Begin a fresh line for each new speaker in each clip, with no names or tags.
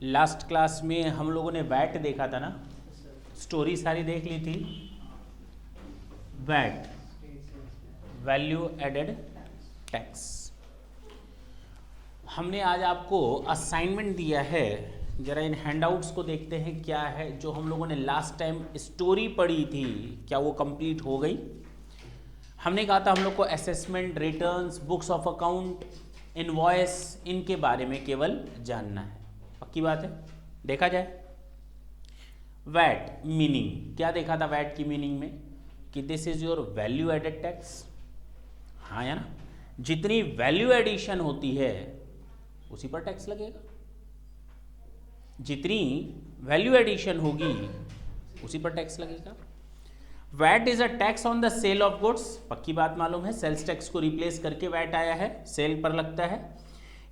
Last class में हम लोगों ने वैट देखा था ना, स्टोरी सारी देख ली थी। VAT, value added tax. हमने आज आपको असाइनमेंट दिया है, जरा इन हैंडआउट्स को देखते हैं क्या है। जो हम लोगों ने लास्ट टाइम स्टोरी पढ़ी थी, क्या वो कंप्लीट हो गई? हमने कहा था हम लोग को assessment, returns, books of account, invoice, इनके बारे में केवल जानना है। पक्की बात है? देखा जाए। वैट मीनिंग क्या देखा था वैट की मीनिंग में? कि this is your value added tax. हाँ या ना? जितनी वैल्यू एडिशन होती है उसी पर टैक्स लगेगा। जितनी वैल्यू एडिशन होगी उसी पर टैक्स लगेगा। VAT is a tax on the sale of goods. पक्की बात मालूम है, सेल्स टैक्स को रिप्लेस करके वैट आया है, सेल पर लगता है।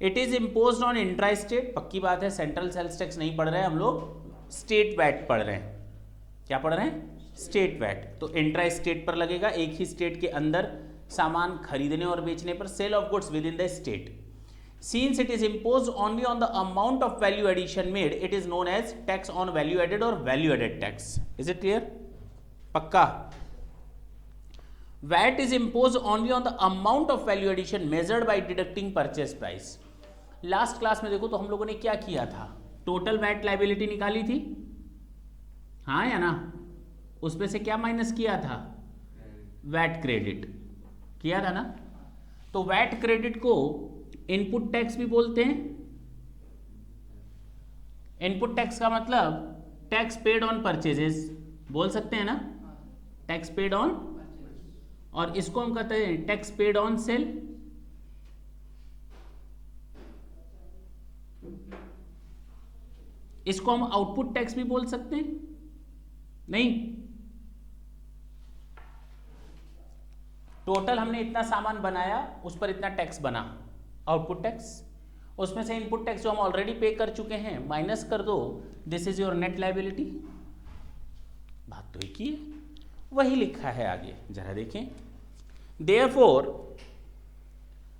It is imposed on intra state. पक्की बात है, सेंट्रल सेल्स टैक्स नहीं पढ़ रहे हैं हम लोग, स्टेट वैट पढ़ रहे हैं। क्या पढ़ रहे हैं? State VAT. तो इंट्रा स्टेट पर लगेगा, एक ही स्टेट के अंदर सामान खरीदने और बेचने पर, sale of goods within the state. Since it is imposed only on the amount of value addition made, it is known as tax on value added or value added tax. Is it clear? पक्का? VAT is imposed only on the amount of value addition measured by deducting purchase price. Last class में देखो तो हम लोगों ने क्या किया था? टोटल वैट लाइबिलिटी निकाली थी, हाँ या ना? उसमें से क्या माइनस किया था? वैट क्रेडिट किया था ना? तो वैट क्रेडिट को इनपुट टैक्स भी बोलते हैं। इनपुट टैक्स का मतलब टैक्स पेड ऑन परचेजेस बोल सकते हैं ना, टैक्स पेड ऑन। और इसको हम कहते हैं टैक्स पेड ऑन सेल। इसको हम आउटपुट टैक्स भी बोल सकते हैं। नहीं, टोटल हमने इतना सामान बनाया, उस पर इतना टैक्स बना, आउटपुट टैक्स। उसमें से इनपुट टैक्स जो हम ऑलरेडी पे कर चुके हैं माइनस कर दो, this is your net liability. बात तो एक ही है, वही लिखा है आगे, जरा देखें। Therefore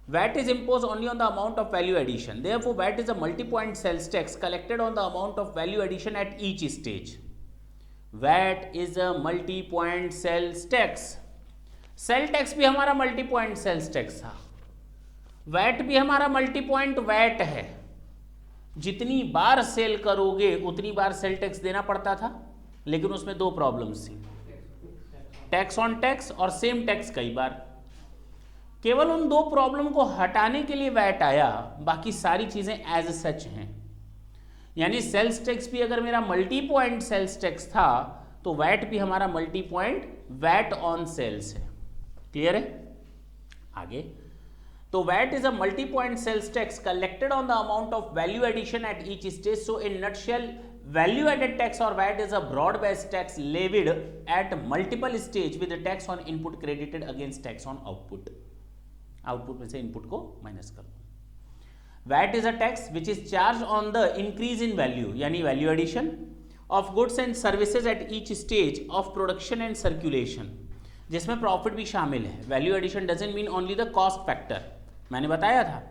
VAT is impose only on the amount of value addition. Therefore VAT is a multi point sales tax collected on the amount of value addition at each stage. VAT is a multi point sales tax. Sale tax भी हमारा multi point sales tax था, VAT भी हमारा multi point VAT है। जितनी बार cell करोगे उतनी बार sale tax देना पड़ता था, लेकिन उसमें दो प्रॉब्लम्स थी, टैक्स ऑन टैक्स और सेम टैक्स कई बार। केवल उन दो प्रॉब्लम को हटाने के लिए वैट आया, बाकी सारी चीजें एज सच हैं। यानी सेल्स टैक्स भी अगर मेरा मल्टी पॉइंट सेल्स टैक्स था तो वैट भी हमारा multi point VAT on sales है। क्लियर है? आगे तो VAT is a multi point sales tax collected on the amount of value addition at each stage. So in nutshell, value added tax और VAT is a broad based tax levied at multiple stage with tax on input credited against tax on output. Output में से input को minus कर दो। VAT is a tax which is charge on the increase in value, यानी value addition of goods and services at each stage of production and circulation, जिसमें profit भी शामिल है। Value addition doesn't mean only the cost factor, मैंने बताया था,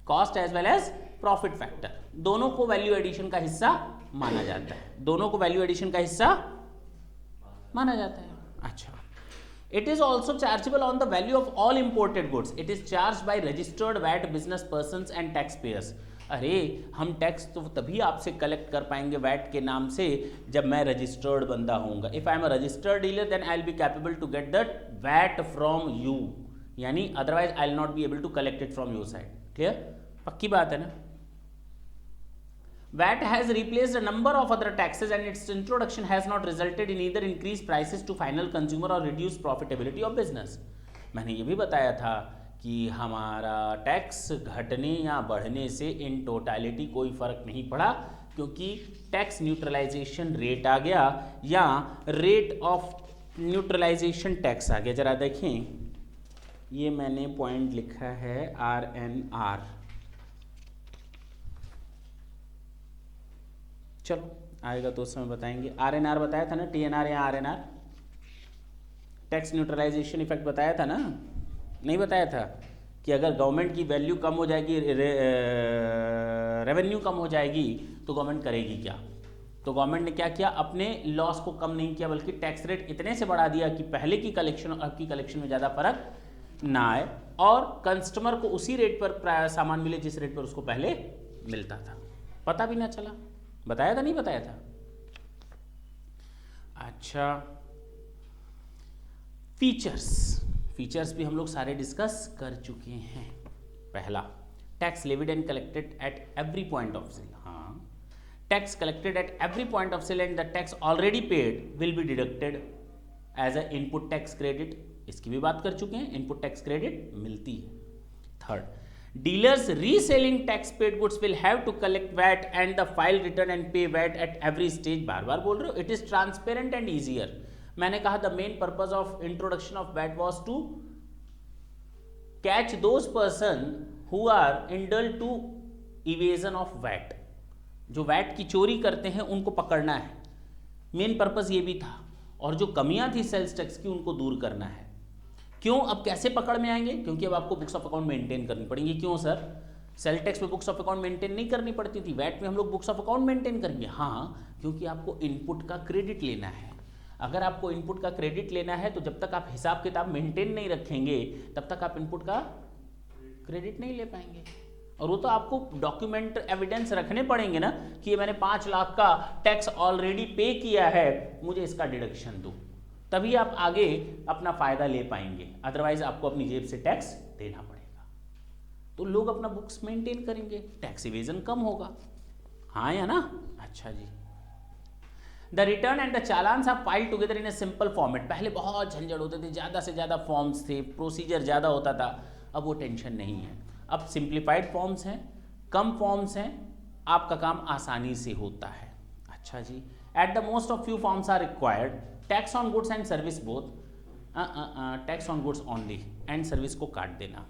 cost as well as profit factor, दोनों को वैल्यू एडिशन का हिस्सा माना जाता है। दोनों को वैल्यू एडिशन का हिस्सा माना जाता है। अच्छा, it is also chargeable on the value of all imported goods. It is charge by registered VAT business persons and tax payers. अरे हम टैक्स तो तभी आपसे कलेक्ट कर पाएंगे वैट के नाम से जब मैं रजिस्टर्ड बंदा होऊंगा। If I am a registered dealer then I will be capable to get the VAT from you, यानी otherwise I will not be able to collect it from your side. Clear? पक्की बात है ना? VAT has replaced a number of other taxes and its introduction has not resulted in either increase prices to final consumer और reduce profitability of business. मैंने ये भी बताया था कि हमारा टैक्स घटने या बढ़ने से इन टोटलिटी कोई फर्क नहीं पड़ा, क्योंकि टैक्स न्यूट्रलाइजेशन रेट आ गया या रेट ऑफ न्यूट्रलाइजेशन टैक्स आ गया। जरा देखें, ये मैंने पॉइंट लिखा है RNR। चलो आएगा तो उस समय बताएंगे। RNR बताया था ना, TNR या RNR, टैक्स न्यूट्रलाइजेशन इफेक्ट बताया था ना? नहीं बताया था? कि अगर गवर्नमेंट की वैल्यू कम हो जाएगी, रेवेन्यू कम हो जाएगी, तो गवर्नमेंट करेगी क्या? तो गवर्नमेंट ने क्या किया, अपने लॉस को कम नहीं किया बल्कि टैक्स रेट इतने से बढ़ा दिया कि पहले की कलेक्शन और अब की कलेक्शन में ज़्यादा फर्क ना आए और कस्टमर को उसी रेट पर सामान मिले जिस रेट पर उसको पहले मिलता था, पता भी ना चला। बताया था नहीं बताया था? अच्छा, फीचर्स भी हम लोग सारे डिस्कस कर चुके हैं। पहला, tax levied and collected at every point of sale. हाँ, tax collected at every point of sale and the tax already paid will be deducted as a input tax credit. इसकी भी बात कर चुके हैं, इनपुट टैक्स क्रेडिट मिलती है। Third, dealers reselling tax paid goods will have to collect VAT and the file return and pay VAT at every stage. बार बार बोल रहे हो, it is transparent and easier. मैंने कहा the main purpose of introduction of VAT was to catch those person who are indulge to evasion of VAT. जो VAT की चोरी करते हैं उनको पकड़ना है, मेन पर्पज ये भी था। और जो कमियां थी सेल्स टैक्स की उनको दूर करना है। क्यों? अब कैसे पकड़ में आएंगे? क्योंकि अब आपको बुक्स ऑफ अकाउंट मेंटेन करनी पड़ेंगी। क्यों सर? सेल टैक्स में बुक्स ऑफ अकाउंट मेंटेन नहीं करनी पड़ती थी, वैट में हम लोग बुक्स ऑफ अकाउंट मेंटेन करेंगे। हाँ, क्योंकि आपको इनपुट का क्रेडिट लेना है। अगर आपको इनपुट का क्रेडिट लेना है तो जब तक आप हिसाब किताब मेंटेन नहीं रखेंगे तब तक आप इनपुट का क्रेडिट नहीं ले पाएंगे। और वो तो आपको डॉक्यूमेंट एविडेंस रखने पड़ेंगे ना कि ये मैंने 5 लाख का टैक्स ऑलरेडी पे किया है, मुझे इसका डिडक्शन दो, तभी आप आगे अपना फायदा ले पाएंगे। अदरवाइज आपको अपनी जेब से टैक्स देना पड़ेगा। तो लोग अपना बुक्स मेंटेन करेंगे, टैक्स इवेजन कम होगा। हाँ या ना? अच्छा जी। The return and the challans are filed together in a simple format. पहले बहुत झंझट होते थे, ज़्यादा से ज़्यादा फॉर्म्स थे, प्रोसीजर ज़्यादा होता था। अब वो टेंशन नहीं है, अब सिंप्लीफाइड फॉर्म्स हैं, कम फॉर्म्स हैं, आपका काम आसानी से होता है। अच्छा जी। At the most of few forms are required, tax on goods and service both, tax on goods only and service को काट देना।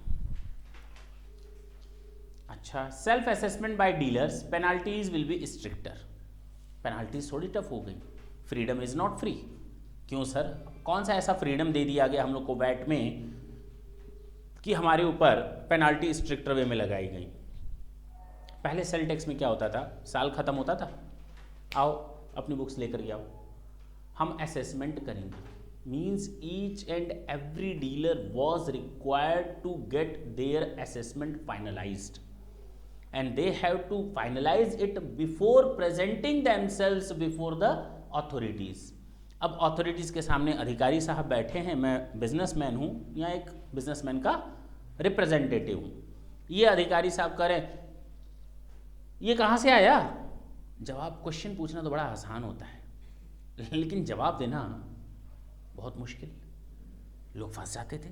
अच्छा, self assessment bye dealers, penalties will be stricter. Penalties थोड़ी टफ हो गई। Freedom is not free. क्यों sir? कौन सा ऐसा फ्रीडम दे दिया गया हम लोग को वैट में कि हमारे ऊपर पेनाल्टी स्ट्रिक्टर वे में लगाई गई? पहले सेल टैक्स में क्या होता था, साल खत्म होता था, आओ अपनी बुक्स लेकर के आओ, हम असेसमेंट करेंगे। Means each and every dealer was required to get their assessment finalised and they have to finalize it before presenting themselves before the authorities. अब authorities के सामने अधिकारी साहब बैठे हैं, मैं बिजनेसमैन हूँ या एक बिजनेसमैन का रिप्रेजेंटेटिव हूँ, ये अधिकारी साहब करें ये कहाँ से आया? जवाब, क्वेश्चन पूछना तो बड़ा आसान होता है लेकिन जवाब देना बहुत मुश्किल। लोग फंस जाते थे,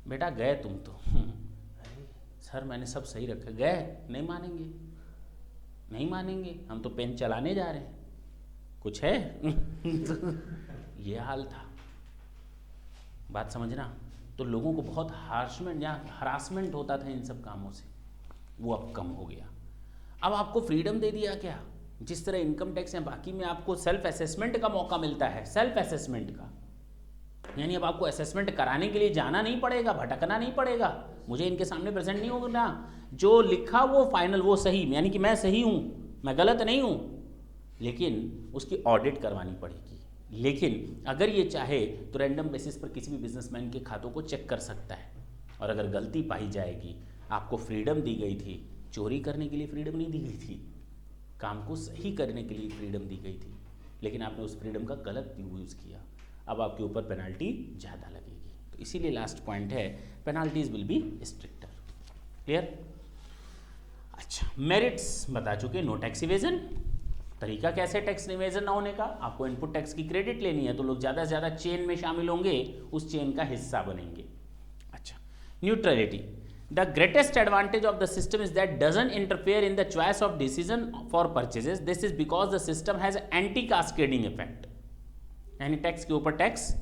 बेटा गए तुम तो सर मैंने सब सही रखा, गए नहीं मानेंगे, नहीं मानेंगे, हम तो पेन चलाने जा रहे हैं, कुछ है ये हाल था। बात समझना। तो लोगों को बहुत हार्शमेंट या हरासमेंट होता था इन सब कामों से, वो अब कम हो गया। अब आपको फ्रीडम दे दिया क्या? जिस तरह इनकम टैक्स या बाकी में आपको सेल्फ असेसमेंट का मौका मिलता है, सेल्फ असेसमेंट का, यानी अब आपको असेसमेंट कराने के लिए जाना नहीं पड़ेगा, भटकना नहीं पड़ेगा, मुझे इनके सामने प्रेजेंट नहीं होना, जो लिखा वो फाइनल, वो सही, यानी कि मैं सही हूँ, मैं गलत नहीं हूँ, लेकिन उसकी ऑडिट करवानी पड़ेगी। लेकिन अगर ये चाहे तो रैंडम बेसिस पर किसी भी बिजनेसमैन के खातों को चेक कर सकता है, और अगर गलती पाई जाएगी, आपको फ्रीडम दी गई थी, चोरी करने के लिए फ्रीडम नहीं दी गई थी, काम को सही करने के लिए फ्रीडम दी गई थी, लेकिन आपने उस फ्रीडम का गलत यूज़ किया, अब आपके ऊपर पेनाल्टी ज़्यादा लगेगी। तो इसीलिए लास्ट पॉइंट है penalties will be stricter. Clear? अच्छा, मेरिट्स बता चुके, नो टैक्स इवेजन। तरीका कैसे टैक्स इवेजन ना होने का? आपको इनपुट टैक्स की क्रेडिट लेनी है, तो लोग ज़्यादा से ज़्यादा चेन में शामिल होंगे, उस चेन का हिस्सा बनेंगे। अच्छा, neutrality, the greatest advantage of the system is that doesn't interfere in the choice of decision for purchases, this is because the system has anti cascading effect, यानी टैक्स के ऊपर टैक्स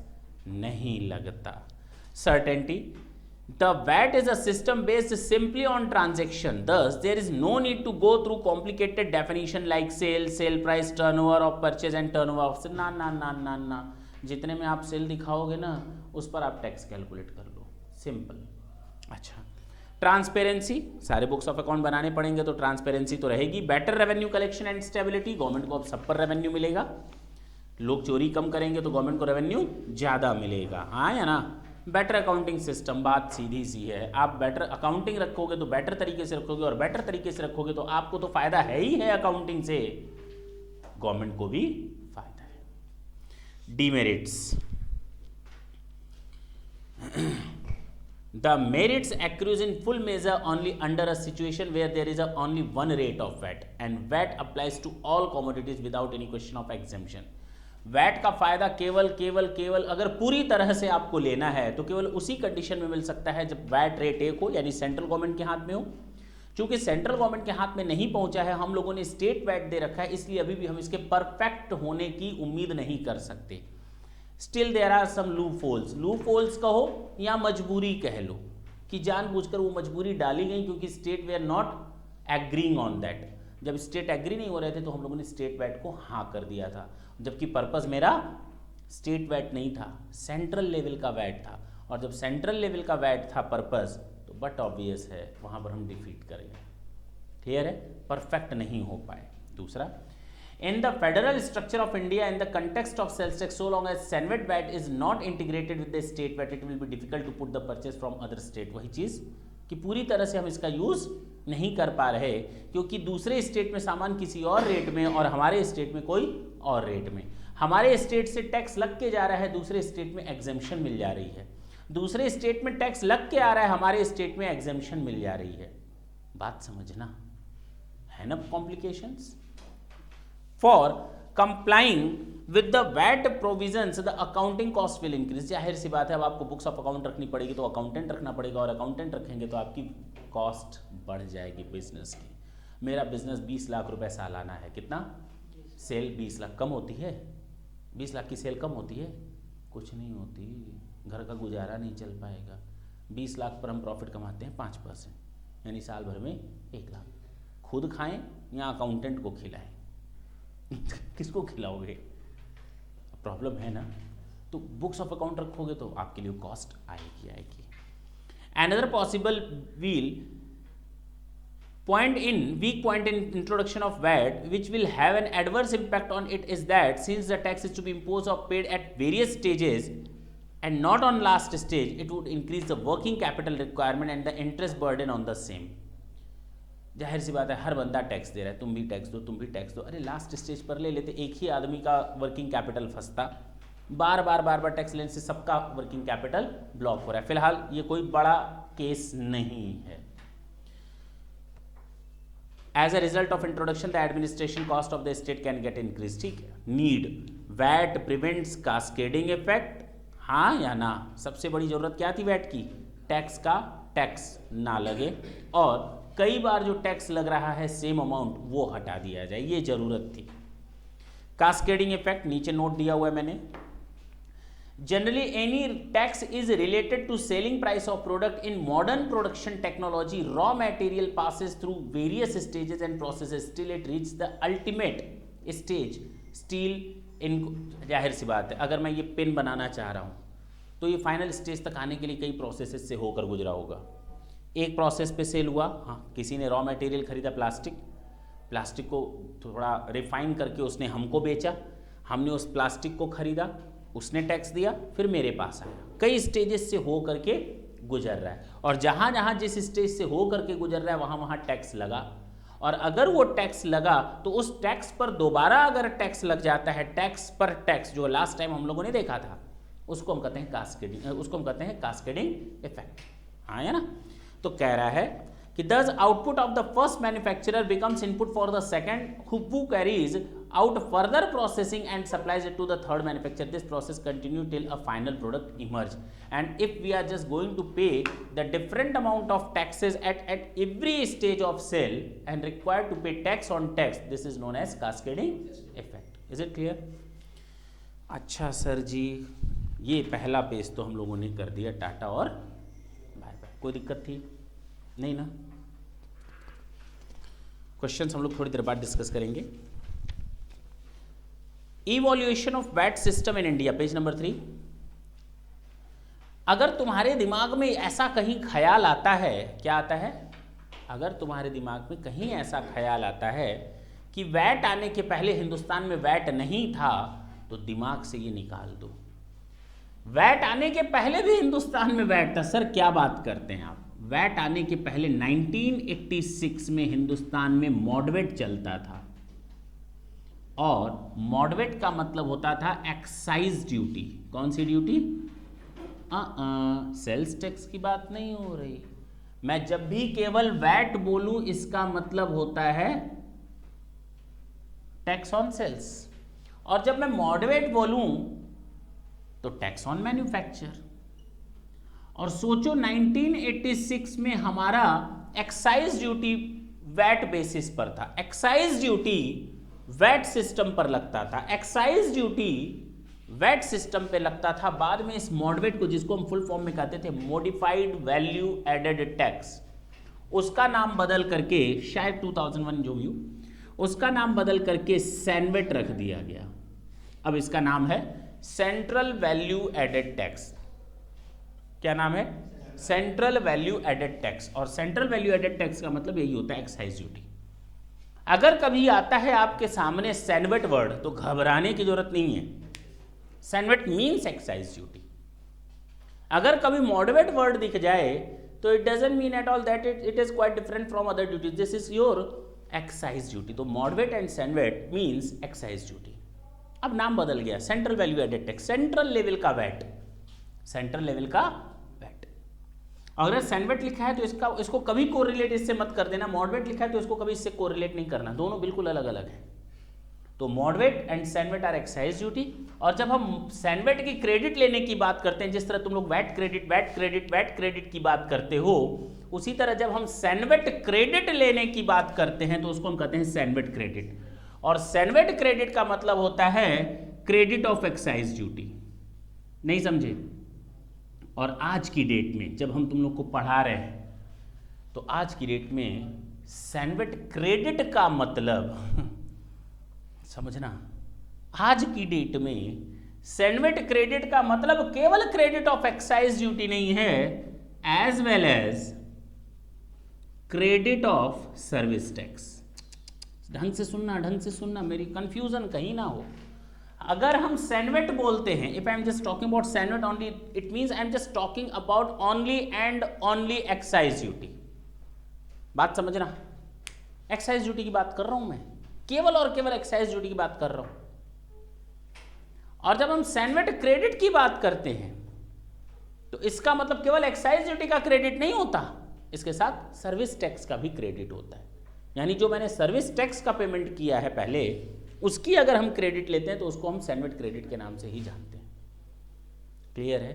नहीं लगता। Certainty, the VAT is a system based simply on transaction, thus there is no need to go through complicated definition like sale price, turnover of purchase and turnover of sale। ना, जितने में आप cell दिखाओगे ना उस पर आप tax calculate कर लो, सिंपल। अच्छा, ट्रांसपेरेंसी, सारे बुक्स ऑफ अकाउंट बनाने पड़ेंगे तो ट्रांसपेरेंसी तो रहेगी। Better revenue collection and stability, government को अब सब पर रेवेन्यू मिलेगा, लोग चोरी कम करेंगे तो गवर्नमेंट को रेवेन्यू ज़्यादा मिलेगा, हाँ या ना। बेटर अकाउंटिंग सिस्टम, बात सीधी सी है, आप बेटर अकाउंटिंग रखोगे तो बेटर तरीके से रखोगे, और बेटर तरीके से रखोगे तो आपको तो फायदा है ही है अकाउंटिंग से, गवर्नमेंट को भी फायदा है। Demerits, the merits accrues in full measure only under a situation where there is only one rate of VAT and VAT applies to all commodities without any question of exemption। VAT का फायदा केवल अगर पूरी तरह से आपको लेना है तो केवल उसी कंडीशन में मिल सकता है जब वैट रेट एक हो, यानी सेंट्रल गवर्नमेंट के हाथ में हो। चूंकि सेंट्रल गवर्नमेंट के हाथ में नहीं पहुंचा है, हम लोगों ने स्टेट वैट दे रखा है, इसलिए अभी भी हम इसके परफेक्ट होने की उम्मीद नहीं कर सकते। Still there are some loopholes कहो या मजबूरी कह लो, कि जानबूझकर वो मजबूरी डाली गई क्योंकि state they are not agreeing on that. जब स्टेट एग्री नहीं हो रहे थे तो हम लोगों ने स्टेट वैट को हाँ कर दिया था, जबकि पर्पस मेरा स्टेट वैट नहीं था, सेंट्रल लेवल का वैट था। और जब सेंट्रल लेवल का वैट था पर्पस, तो बट ऑब्वियस है वहाँ पर हम डिफीट करेंगे। क्लियर है, परफेक्ट नहीं हो पाए। दूसरा, in the federal structure of India in the context of sales tax, so long as Senate VAT is not integrated with the state VAT, it will be difficult to put the purchase from other state। वही चीज़ कि पूरी तरह से हम इसका use नहीं कर पा रहे क्योंकि दूसरे स्टेट में सामान किसी और रेट में और हमारे स्टेट में कोई और रेट में। हमारे स्टेट से टैक्स लग के जा रहा है, दूसरे स्टेट में एग्जेम्पशन मिल जा रही है, दूसरे स्टेट में टैक्स लग के आ रहा है, हमारे स्टेट में एग्जेम्पशन मिल जा रही है। बात समझना है ना, complications. For complying with the VAT provisions, the accounting cost will increase। जाहिर सी बात है, अब आपको बुक्स ऑफ अकाउंट रखनी पड़ेगी तो अकाउंटेंट रखना पड़ेगा, और अकाउंटेंट रखेंगे तो आपकी कॉस्ट बढ़ जाएगी बिजनेस की। मेरा बिजनेस 20 लाख रुपए सालाना है, कितना सेल 20 लाख कम होती है? 20 लाख की सेल कम होती है? कुछ नहीं होती, घर का गुजारा नहीं चल पाएगा। 20 लाख पर हम प्रॉफिट कमाते हैं 5%, यानी साल भर में 1 लाख। खुद खाएं या अकाउंटेंट को खिलाएं? किसको खिलाओगे? प्रॉब्लम है ना। तो बुक्स ऑफ अकाउंट रखोगे तो आपके लिए कॉस्ट आएगी। Another possible weak point in introduction of VAT which will have an adverse impact on it is that since the tax is to be imposed or paid at various stages and not on last stage, it would increase the working capital requirement and the interest burden on the same। जाहिर सी बात है, हर बंदा tax दे रहा है, तुम भी tax दो, तुम भी टैक्स दो। अरे लास्ट स्टेज पर ले लेते, एक ही आदमी का वर्किंग कैपिटल फंसता, बार बार टैक्स लेने से सबका वर्किंग कैपिटल ब्लॉक हो रहा है। फिलहाल ये कोई बड़ा केस नहीं है। As a result of introduction the administration cost of the state can get increase. ठीक है, need VAT prevents cascading effect, हाँ या ना। सबसे बड़ी जरूरत क्या थी वैट की? टैक्स का टैक्स ना लगे, और कई बार जो टैक्स लग रहा है सेम अमाउंट वो हटा दिया जाए, ये जरूरत थी। कास्केडिंग इफेक्ट नीचे नोट दिया हुआ है मैंने। Generally any tax is related to selling price of product in modern production technology, raw material passes through various stages and processes till it reach the ultimate stage still in. जाहिर सी बात है, अगर मैं ये पेन बनाना चाह रहा हूं तो ये फाइनल स्टेज तक आने के लिए कई प्रोसेसेस से होकर गुजरा होगा। एक प्रोसेस पे सेल हुआ, हाँ, किसी ने रॉ मटेरियल खरीदा प्लास्टिक को थोड़ा रिफाइन करके उसने हमको बेचा, हमने उस प्लास्टिक को खरीदा, उसने टैक्स दिया, फिर मेरे पास आया। कई स्टेजेस से हो करके गुजर रहा है, और जहाँ जहाँ जिस स्टेज से हो करके गुजर रहा है वहाँ वहाँ टैक्स लगा, और अगर वो टैक्स लगा तो उस टैक्स पर दोबारा अगर टैक्स लग जाता है, टैक्स पर टैक्स, जो लास्ट टाइम हम लोगों ने देखा था, उसको हम कहते हैं कास्केडिंग इफेक्ट। हाँ है ना। तो कह रहा है कि thus output of the first manufacturer becomes input for the second who carries out further processing and supplies it to the third manufacturer। This process continue till a final product emerge, and if we are just going to pay the different amount of taxes at every stage of sale and required to pay tax on tax, this is known as cascading effect। Is it clear? अच्छा sir जी, ये पहला page तो हम लोगों ने कर दिया, टाटा और बाय बाय। कोई दिक्कत थी नहीं ना? क्वेश्चंस हम लोग थोड़ी देर बाद डिस्कस करेंगे। Evolution of VAT system in India, page number 3। अगर तुम्हारे दिमाग में ऐसा कहीं ख्याल आता है, क्या आता है, अगर तुम्हारे दिमाग में कहीं ऐसा ख्याल आता है कि वैट आने के पहले हिंदुस्तान में वैट नहीं था, तो दिमाग से ये निकाल दो। वैट आने के पहले भी हिंदुस्तान में वैट था। सर क्या बात करते हैं आप? वैट आने के पहले 1986 में हिंदुस्तान में मॉडवेट चलता था, और मॉडवेट का मतलब होता था एक्साइज ड्यूटी। कौन सी ड्यूटी? सेल्स टैक्स की बात नहीं हो रही। मैं जब भी केवल वैट बोलूं इसका मतलब होता है टैक्स ऑन सेल्स, और जब मैं मॉडरेट बोलूं तो टैक्स ऑन मैन्युफैक्चर। और सोचो 1986 में हमारा एक्साइज ड्यूटी वैट बेसिस पर था। एक्साइज ड्यूटी वैट सिस्टम पर लगता था, एक्साइज ड्यूटी वैट सिस्टम पे लगता था। बाद में इस मॉडरेट को, जिसको हम फुल फॉर्म में कहते थे मॉडिफाइड वैल्यू एडेड टैक्स, उसका नाम बदल करके, शायद 2001 जो भी हो, उसका नाम बदल करके सैनवेट रख दिया गया। अब इसका नाम है सेंट्रल वैल्यू एडेड टैक्स। क्या नाम है? Central value added tax. और सेंट्रल वैल्यू एडेड टैक्स का मतलब यही होता है एक्साइज ड्यूटी। अगर कभी आता है आपके सामने सैनवेट वर्ड तो घबराने की जरूरत नहीं है। CENVAT means excise duty. अगर कभी मॉडरेट वर्ड दिख जाए तो it doesn't mean at all that it is quite different from other duties, this is your excise duty. तो moderate and CENVAT means excise duty. अब नाम बदल गया, central value added tax, central level का VAT, central level का VAT. अगर CENVAT लिखा है तो इसको कभी कोरिलेट इससे मत कर देना, मॉडरेट लिखा है तो इसको कभी इससे कोरिलेट नहीं करना, दोनों बिल्कुल अलग अलग हैं। तो moderate and CENVAT are excise duty. और जब हम सैनवेट की क्रेडिट लेने की बात करते हैं, जिस तरह तुम लोग वैट क्रेडिट की बात करते हो, उसी तरह जब हम सैनवेट क्रेडिट लेने की बात करते हैं तो उसको हम कहते हैं सैनवेट क्रेडिट। और सैनवेट क्रेडिट का मतलब होता है क्रेडिट ऑफ एक्साइज ड्यूटी। नहीं समझे? और आज की डेट में जब हम तुम लोग को पढ़ा रहे हैं तो आज की डेट में सैनवेट क्रेडिट का मतलब समझना, आज की डेट में सैनवेट क्रेडिट का मतलब केवल क्रेडिट ऑफ एक्साइज ड्यूटी नहीं है, as well as credit of service tax. ढंग से सुनना, मेरी कंफ्यूजन कहीं ना हो। अगर हम सैनवेट बोलते हैं, if I am just talking about CENVAT only, it means I am just talking about only and only excise duty. बात समझना, एक्साइज ड्यूटी की बात कर रहा हूं मैं, केवल और केवल एक्साइज ड्यूटी की बात कर रहा हूं। और जब हम सैनवेट क्रेडिट की बात करते हैं तो इसका मतलब केवल एक्साइज ड्यूटी का क्रेडिट नहीं होता, इसके साथ सर्विस टैक्स का भी क्रेडिट होता है। यानी जो मैंने सर्विस टैक्स का पेमेंट किया है पहले, उसकी अगर हम क्रेडिट लेते हैं तो उसको हम सैनवेट क्रेडिट के नाम से ही जानते हैं। क्लियर है?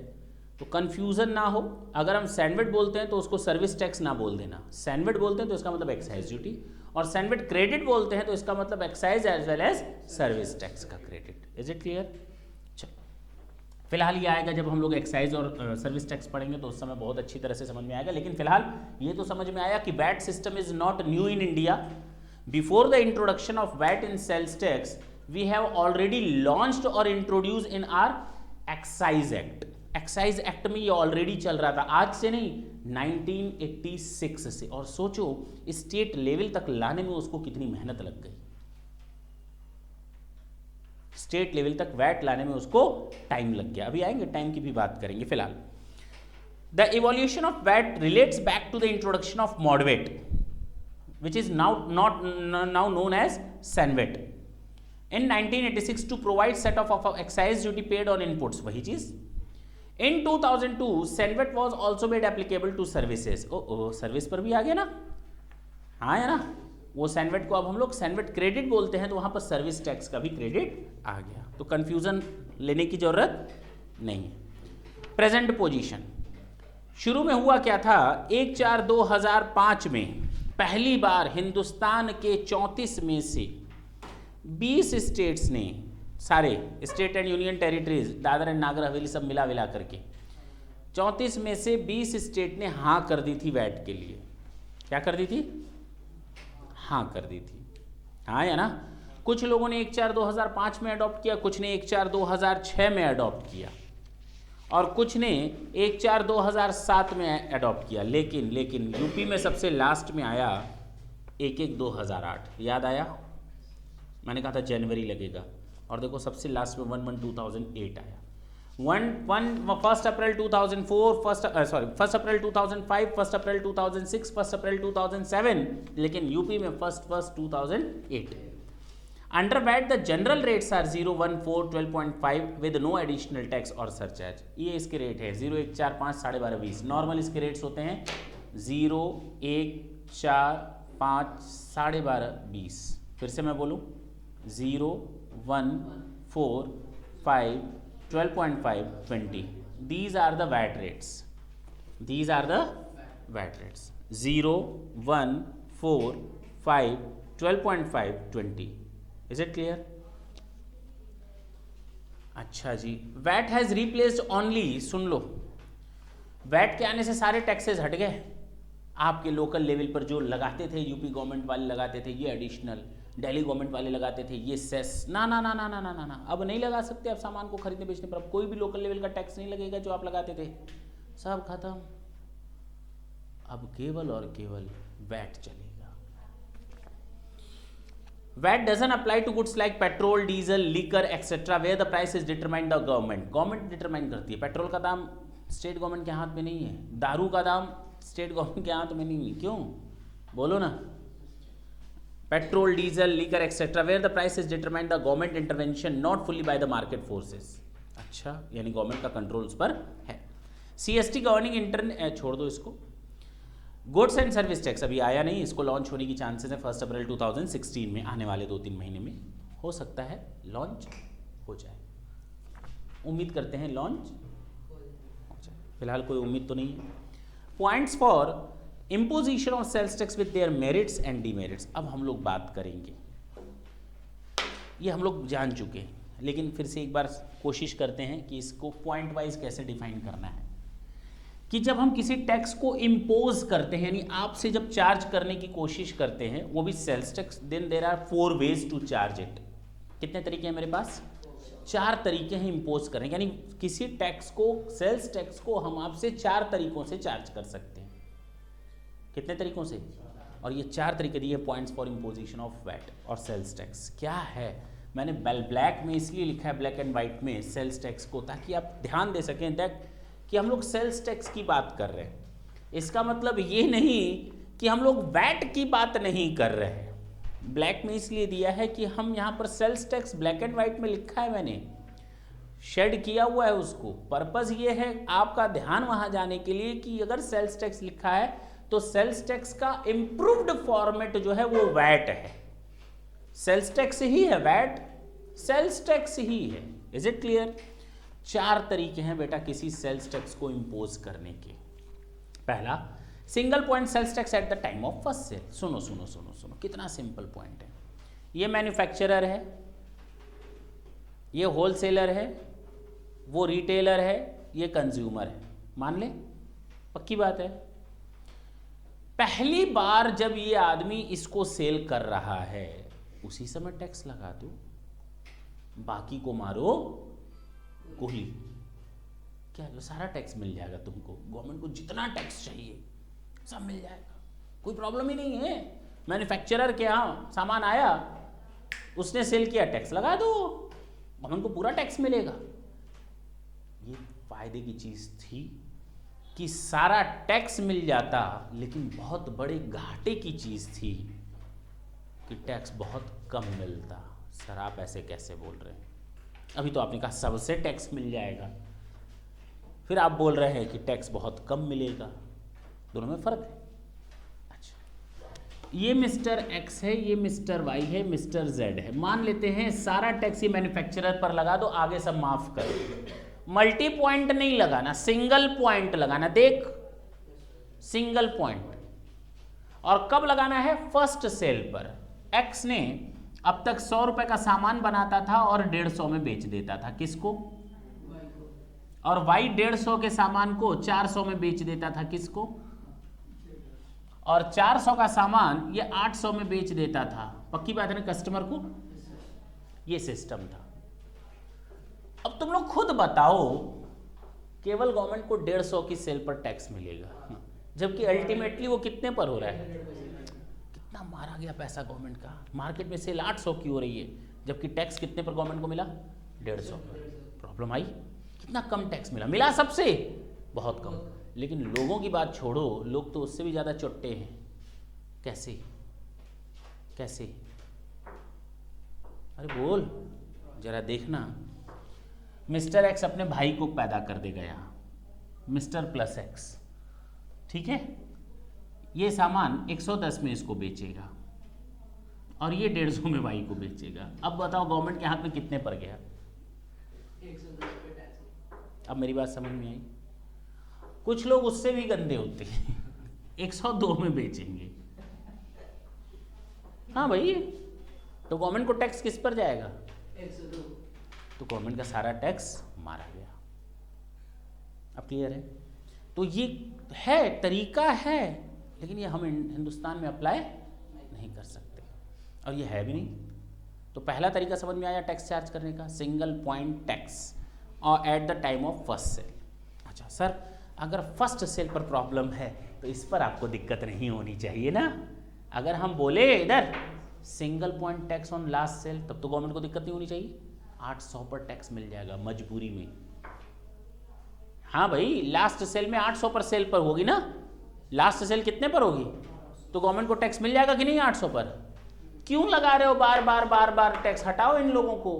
तो कंफ्यूजन ना हो, अगर हम सैनवेट बोलते हैं तो उसको सर्विस टैक्स ना बोल देना। सैनवेट बोलते हैं तो इसका मतलब एक्साइज ड्यूटी, और सैनवेट क्रेडिट बोलते हैं तो इसका मतलब excise as well as service tax का क्रेडिट। Is it clear? चलो, फिलहाल ये आएगा जब हम लोग एक्साइज और सर्विस टैक्स पढ़ेंगे तो उस समय बहुत अच्छी तरह से समझ में आएगा। लेकिन फिलहाल ये तो समझ में आया कि VAT system is not new in India. Before the introduction of VAT in sales tax we have already launched और introduce in our excise act. Excise act में ये ऑलरेडी चल रहा था, आज से नहीं, 1986 से। और सोचो स्टेट लेवल तक लाने में उसको कितनी मेहनत लग गई, स्टेट लेवल तक वैट लाने में उसको टाइम लग गया। अभी आएंगे, टाइम की भी बात करेंगे। फिलहाल the evolution of VAT relates back to the introduction of MODVAT which is now known as CENVAT in 1986 to provide set of excise duty paid on inputs। वही चीज in 2002 CENVAT was also made applicable to services। Service पर भी आ गया ना? हाँ है ना? वो सैनवेट को अब हम लोग सैनवेट क्रेडिट बोलते हैं, तो वहां पर सर्विस टैक्स का भी क्रेडिट आ गया। तो कंफ्यूजन लेने की जरूरत नहीं है। प्रेजेंट पोजीशन, शुरू में हुआ क्या था, 1/4/2005 में पहली बार हिंदुस्तान के 34 में से 20 स्टेट्स ने, सारे state and union territories, Dadar and Nagar Haveli सब मिला करके 34 में से 20 स्टेट ने हाँ कर दी थी वैट के लिए। क्या कर दी थी? हाँ कर दी थी। हाँ या ना? कुछ लोगों ने 1/4/2005 में अडॉप्ट किया, कुछ ने 1/4/2006 में अडॉप्ट किया। और कुछ ने 1/4/2007 में अडॉप्ट किया, लेकिन यूपी में सबसे लास्ट में आया 1/1/2008। याद आया? मैंने कहा था जनवरी लगेगा, और देखो सबसे लास्ट में 1/1/2008 आया। 1 अप्रैल 2004, 1 अप्रैल 2005, 1 अप्रैल 2006, 1 अप्रैल 2007, लेकिन यूपी में 1 2008। Under VAT the general rates are 0, 1, 4, 12.5 with no additional tax और सरचार्ज। ये इसके रेट है 0, 1, 4, 5, 12.5, 20। नॉर्मल इसके रेट्स होते हैं 0, 1, 4, 5, 12.5, 20। फिर से मैं बोलूँ 0, 1, 4, 5, 12.5, 20। These are the VAT rates. These are the VAT rates. 0, 1, 4, 5, 12.5, 20. Is it clear? अच्छा जी, VAT has replaced only, soon low, VAT के आने से सारे टैक्सेस हट गए। आपके लोकल लेवल पर जो लगाते थे, यूपी गवर्नमेंट वाले लगाते थे ये एडिशनल, दिल्ली गवर्नमेंट वाले लगाते थे ये सेस, ना ना ना ना ना ना ना ना, अब नहीं लगा सकते। अब सामान को खरीदने बेचने पर अब कोई भी लोकल लेवल का टैक्स नहीं लगेगा जो आप लगाते थे, सब खत्म। अब केवल और केवल वैट चलेगा। VAT doesn't apply to goods like petrol, diesel, liquor etcetera where the price is determined the government. Government determine करती है। पेट्रोल का दाम स्टेट गवर्नमेंट के हाथ में नहीं है, दारू का दाम स्टेट गवर्नमेंट के हाथ में नहीं है। क्यों? बोलो ना। Petrol, diesel, liquor etcetera where the price is determined the government intervention not fully by the market forces. अच्छा, यानी गवर्नमेंट का कंट्रोल उस पर है। सीएसटी गवर्निंग इंटर, छोड़ दो इसको। गुड्स एंड सर्विस टैक्स अभी आया नहीं, इसको लॉन्च होने की चांसेस है 1 अप्रैल 2016 में, आने वाले 2-3 महीने में हो सकता है लॉन्च हो जाए। उम्मीद करते हैं लॉन्च हो जाए, फिलहाल कोई उम्मीद तो नहीं है। Points for imposition of sales tax with their merits and demerits. अब हम लोग बात करेंगे, ये हम लोग जान चुके हैं, लेकिन फिर से एक बार कोशिश करते हैं कि इसको पॉइंट वाइज कैसे डिफाइन करना है। कि जब हम किसी टैक्स को इम्पोज करते हैं, यानी आपसे जब चार्ज करने की कोशिश करते हैं, वो भी sales tax, then there are 4 ways to charge it. कितने तरीके हैं मेरे पास? 4 तरीके हैं इम्पोज करने, यानी किसी टैक्स को, सेल्स टैक्स को हम आपसे 4 तरीकों से चार्ज कर सकते हैं। कितने तरीकों से? और ये 4 तरीके दिए points for imposition of VAT और सेल्स टैक्स। क्या है? मैंने ब्लैक में इसलिए लिखा है, ब्लैक एंड वाइट में, सेल्स टैक्स को, ताकि आप ध्यान दे सकें तक कि हम लोग सेल्स टैक्स की बात कर रहे हैं। इसका मतलब ये नहीं कि हम लोग वैट की बात नहीं कर रहे हैं। ब्लैक में इसलिए दिया है कि हम यहाँ पर sales tax black and white में लिखा है, मैंने शेड किया हुआ है उसको। पर्पस ये है आपका ध्यान वहाँ जाने के लिए कि अगर सेल्स टैक्स लिखा है तो सेल्स टैक्स का इंप्रूव्ड फॉर्मेट जो है वो वैट है। सेल्स टैक्स ही है वैट, सेल्स टैक्स ही है। Is it clear? 4 तरीके हैं बेटा किसी सेल्स टैक्स को इंपोज करने के। पहला, single point sales tax at the time of first sale. सुनो सुनो सुनो सुनो, कितना सिंपल पॉइंट है। ये मैन्युफैक्चरर है, ये होलसेलर है, वो रिटेलर है, ये कंज्यूमर है। मान ले, पक्की बात है। पहली बार जब ये आदमी इसको सेल कर रहा है उसी समय टैक्स लगा दो, बाकी को मारो गोली। क्या है? सारा टैक्स मिल जाएगा तुमको, गवर्नमेंट को जितना टैक्स चाहिए सब मिल जाएगा, कोई प्रॉब्लम ही नहीं है। मैन्युफैक्चरर के यहाँ सामान आया, उसने सेल किया, टैक्स लगा दो, गवर्नमेंट को पूरा टैक्स मिलेगा। ये फायदे की चीज थी कि सारा टैक्स मिल जाता, लेकिन बहुत बड़े घाटे की चीज थी कि टैक्स बहुत कम मिलता। सर आप ऐसे कैसे बोल रहे हैं? अभी तो आपने कहा सबसे टैक्स मिल जाएगा, फिर आप बोल रहे हैं कि टैक्स बहुत कम मिलेगा। दोनों में फर्क है। अच्छा, ये मिस्टर एक्स है, ये मिस्टर वाई है, मिस्टर जेड है। मान लेते हैं सारा टैक्स ये मैन्युफैक्चरर पर लगा दो, आगे सब माफ करो। मल्टी पॉइंट नहीं लगाना, सिंगल पॉइंट लगाना। देख, सिंगल पॉइंट। और कब लगाना है? फर्स्ट सेल पर। एक्स ने अब तक 100 रुपए का सामान बनाता था और 150 में बेच देता था। किसको? और वाई 150 के सामान को 400 में बेच देता था। किसको? और 400 का सामान ये 800 में बेच देता था। पक्की बात है ना, कस्टमर को। ये सिस्टम था। अब तुम लोग खुद बताओ केवल गवर्नमेंट को 150 की सेल पर टैक्स मिलेगा, जबकि अल्टीमेटली वो कितने पर हो रहा है? कितना मारा गया पैसा गवर्नमेंट का। मार्केट में सेल 800 की हो रही है, जबकि टैक्स कितने पर गवर्नमेंट को मिला? 150 पर। प्रॉब्लम आई, कितना कम टैक्स मिला। मिला सबसे बहुत कम, लेकिन लोगों की बात छोड़ो, लोग तो उससे भी ज़्यादा चुट्टे हैं। कैसे कैसे? अरे बोल जरा, देखना। मिस्टर एक्स अपने भाई को पैदा कर दे गया, मिस्टर प्लस एक्स, ठीक है। ये सामान 110 में इसको बेचेगा और ये 150 में भाई को बेचेगा। अब बताओ गवर्नमेंट के हाथ में कितने पर गया?
110 पे टैक्स।
अब मेरी बात समझ में आई? कुछ लोग उससे भी गंदे होते हैं 102 में बेचेंगे। हाँ भाई, तो गवर्नमेंट को टैक्स किस पर जाएगा?
102।
तो गवर्नमेंट का सारा टैक्स मारा गया। अब क्लियर है? तो ये है, तरीका है, लेकिन ये हम हिंदुस्तान में अप्लाई नहीं कर सकते, और ये है भी नहीं। तो पहला तरीका समझ में आया टैक्स चार्ज करने का, सिंगल पॉइंट टैक्स और at the time of first sale. अच्छा सर, अगर फर्स्ट सेल पर प्रॉब्लम है तो इस पर आपको दिक्कत नहीं होनी चाहिए ना। अगर हम बोले इधर single point tax on last sale, तब तो गवर्नमेंट को दिक्कत नहीं होनी चाहिए। 800 पर टैक्स मिल जाएगा मजबूरी में। हाँ भाई, लास्ट सेल में 800 पर सेल पर होगी ना। लास्ट सेल कितने पर होगी? तो गवर्नमेंट को टैक्स मिल जाएगा कि नहीं 800 पर? क्यों लगा रहे हो बार बार बार बार टैक्स? हटाओ इन लोगों को,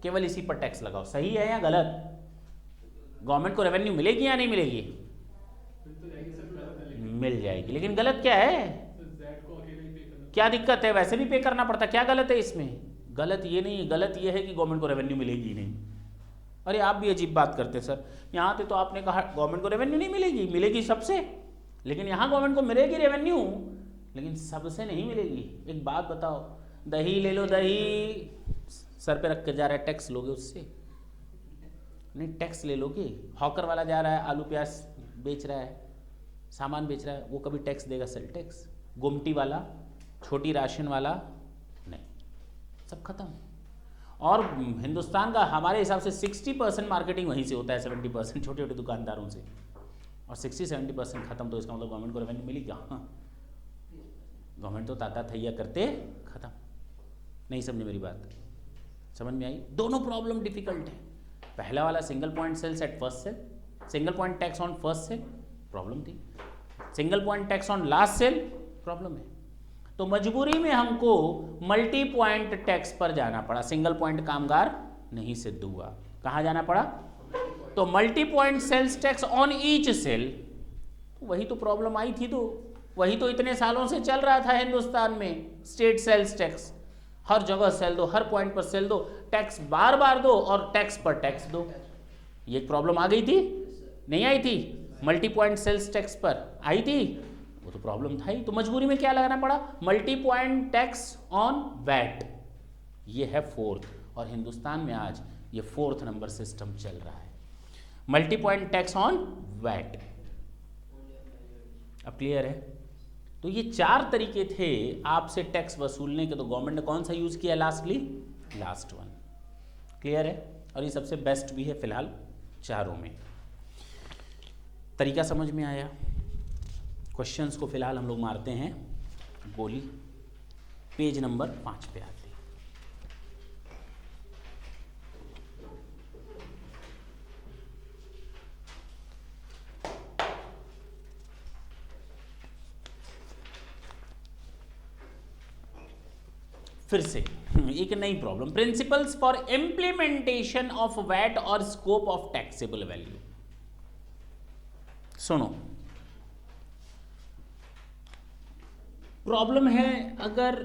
केवल इसी पर टैक्स लगाओ। सही है या गलत? गवर्नमेंट को रेवेन्यू मिलेगी या नहीं मिलेगी? मिल जाएगी, लेकिन गलत क्या है? क्या दिक्कत है? वैसे भी पे करना पड़ता, क्या गलत है इसमें? गलत ये नहीं है, गलत ये है कि गवर्नमेंट को रेवेन्यू मिलेगी नहीं। अरे आप भी अजीब बात करते हैं सर, यहाँ पे तो आपने कहा गवर्नमेंट को रेवेन्यू नहीं मिलेगी, मिलेगी सबसे, लेकिन यहाँ गवर्नमेंट को मिलेगी रेवेन्यू, लेकिन सबसे नहीं मिलेगी। एक बात बताओ, दही ले लो, दही सर पे रख के जा रहा है, टैक्स लोगे उससे? नहीं, टैक्स ले लोगे। हॉकर वाला जा रहा है, आलू प्याज बेच रहा है, सामान बेच रहा है, वो कभी टैक्स देगा? Sale tax. गुमटी वाला, छोटी राशन वाला, नहीं, सब खत्म। और हिंदुस्तान का हमारे हिसाब से 60% मार्केटिंग वहीं से होता है, 70% छोटे छोटे दुकानदारों से, और 60-70% खत्म। तो इसका मतलब गवर्नमेंट को रेवेन्यू मिली क्या? हाँ, गवर्नमेंट तो ताता थैया करते खत्म। नहीं समझे मेरी बात? समझ में आई? दोनों प्रॉब्लम डिफिकल्ट है। पहला वाला single point sales at first sale, single point tax on first sale, problem थी। Single point tax on last sale, problem है। तो मजबूरी में हमको मल्टी पॉइंट टैक्स पर जाना पड़ा। सिंगल पॉइंट कामगार नहीं सिद्ध हुआ, कहाँ जाना पड़ा? तो multi point sales tax on each sale. वही तो प्रॉब्लम आई थी, तो वही तो इतने सालों से चल रहा था हिंदुस्तान में। स्टेट सेल्स टैक्स, हर जगह सेल दो, हर पॉइंट पर सेल दो, टैक्स बार बार दो और टैक्स पर टैक्स दो। ये प्रॉब्लम आ गई थी, नहीं आई थी? मल्टी पॉइंट सेल्स टैक्स पर आई थी, वो तो प्रॉब्लम था ही। तो मजबूरी में क्या लगाना पड़ा? Multi point tax on VAT. ये है फोर्थ, और हिंदुस्तान में आज ये 4th नंबर सिस्टम चल रहा है, multi point tax on VAT. अब क्लियर है? तो ये 4 तरीके थे आपसे टैक्स वसूलने के। तो गवर्नमेंट ने कौन सा यूज किया लास्टली? Last one. क्लियर है? और ये सबसे बेस्ट भी है फिलहाल चारों में। तरीका समझ में आया? क्वेश्चंस को फिलहाल हम लोग मारते हैं गोली। पेज नंबर 5 पे आते हैं। फिर से एक नई problem, principles for implementation of VAT और स्कोप ऑफ टैक्सेबल वैल्यू। सुनो, प्रॉब्लम है, अगर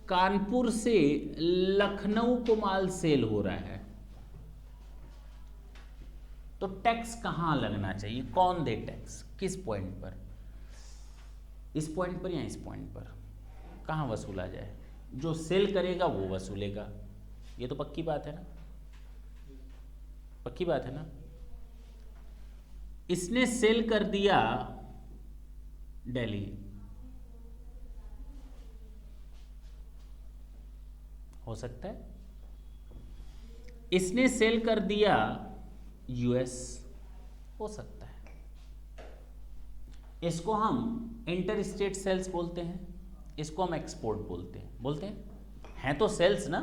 कानपुर से लखनऊ को माल सेल हो रहा है तो टैक्स कहां लगना चाहिए? कौन दे टैक्स? किस पॉइंट पर? इस पॉइंट पर या इस पॉइंट पर? कहां वसूला जाए? जो सेल करेगा वो वसूलेगा। ये तो पक्की बात है ना? पक्की बात है ना? इसने सेल कर दिया दिल्ली, हो सकता है इसने सेल कर दिया यूएस, हो सकता है। इसको हम इंटर स्टेट सेल्स बोलते हैं, इसको हम एक्सपोर्ट बोलते हैं तो सेल्स ना।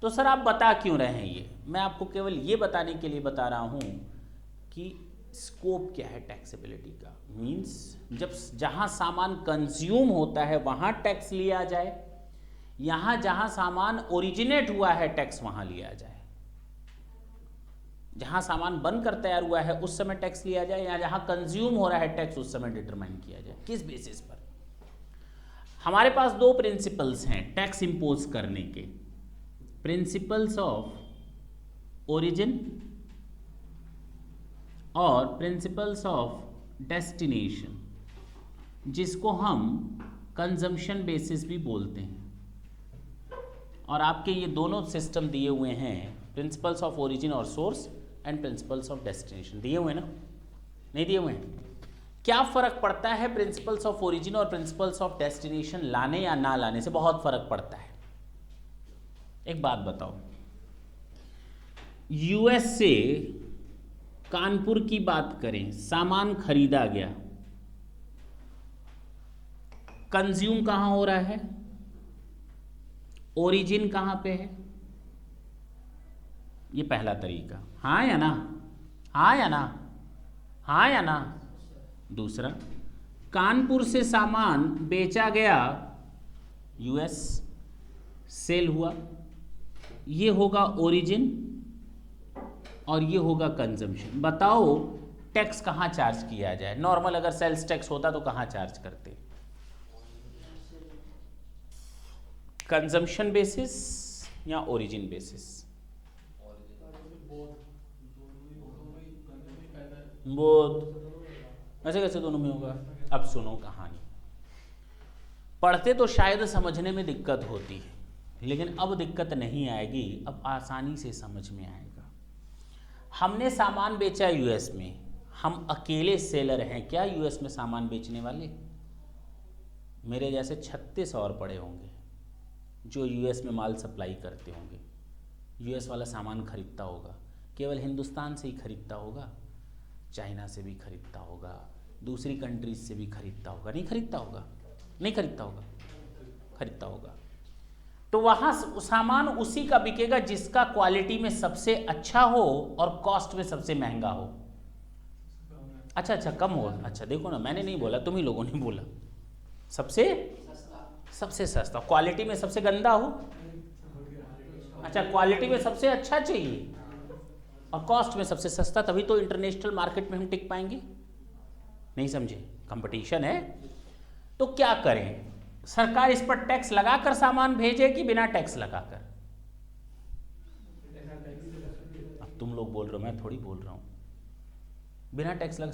तो सर आप बता क्यों रहे हैं ये? मैं आपको केवल ये बताने के लिए बता रहा हूं कि स्कोप क्या है टैक्सेबिलिटी का। मींस जब जहां सामान कंज्यूम होता है वहां टैक्स लिया जाए, यहां जहां सामान ओरिजिनेट हुआ है टैक्स वहां लिया जाए, जहां सामान बनकर तैयार हुआ है उस समय टैक्स लिया जाए, या जहां कंज्यूम हो रहा है टैक्स उस समय डिटरमाइन किया जाए। किस बेसिस पर? हमारे पास दो प्रिंसिपल्स हैं टैक्स इंपोज करने के, प्रिंसिपल्स ऑफ ओरिजिन और प्रिंसिपल्स ऑफ डेस्टिनेशन, जिसको हम कंजम्पशन बेसिस भी बोलते हैं। और आपके ये दोनों सिस्टम दिए हुए हैं, प्रिंसिपल्स ऑफ ओरिजिन और source and principles of destination दिए हुए ना, नहीं दिए हुए हैं? क्या फर्क पड़ता है प्रिंसिपल्स ऑफ ओरिजिन और प्रिंसिपल्स ऑफ डेस्टिनेशन लाने या ना लाने से? बहुत फर्क पड़ता है। एक बात बताओ, यूएस से कानपुर की बात करें, सामान खरीदा गया, कंज्यूम कहां हो रहा है, ओरिजिन कहां पे है? ये पहला तरीका, हाँ या ना? हाँ या ना? हाँ या ना? दूसरा, कानपुर से सामान बेचा गया, यूएस सेल हुआ, ये होगा ओरिजिन और ये होगा कंजम्पशन। बताओ टैक्स कहां चार्ज किया जाए? नॉर्मल अगर सेल्स टैक्स होता तो कहां चार्ज करते? कंजम्पशन बेसिस या ओरिजिन बेसिस? बोथ। ऐसे कैसे दोनों में होगा? अब सुनो कहानी। पढ़ते तो शायद समझने में दिक्कत होती है, लेकिन अब दिक्कत नहीं आएगी, अब आसानी से समझ में आएगा। हमने सामान बेचा यूएस में, हम अकेले सेलर हैं क्या यूएस में सामान बेचने वाले? मेरे जैसे 36 और पड़े होंगे जो यूएस में माल सप्लाई करते होंगे। यूएस वाला सामान खरीदता होगा, केवल हिंदुस्तान से ही खरीदता होगा, चाइना से भी खरीदता होगा, दूसरी कंट्रीज से भी खरीदता होगा, नहीं खरीदता होगा? नहीं खरीदता होगा? खरीदता होगा। तो वहाँ सामान उसी का बिकेगा जिसका क्वालिटी में सबसे अच्छा हो और कॉस्ट में सबसे महंगा हो। अच्छा कम हो, अच्छा देखो ना, मैंने नहीं बोला, तुम ही लोगों ने बोला। सबसे सस्ता, क्वालिटी में सबसे गंदा हो, अच्छा क्वालिटी में सबसे अच्छा चाहिए और कॉस्ट में सबसे सस्ता, तभी तो इंटरनेशनल मार्केट में हम टिक पाएंगे। नहीं समझे? कंपटीशन है। तो क्या करें? सरकार इस पर टैक्स लगाकर सामान भेजे कि बिना टैक्स लगाकर? अब तुम लोग बोल रहे हो, मैं थोड़ी बोल रहा हूं। बिना टैक्स लगा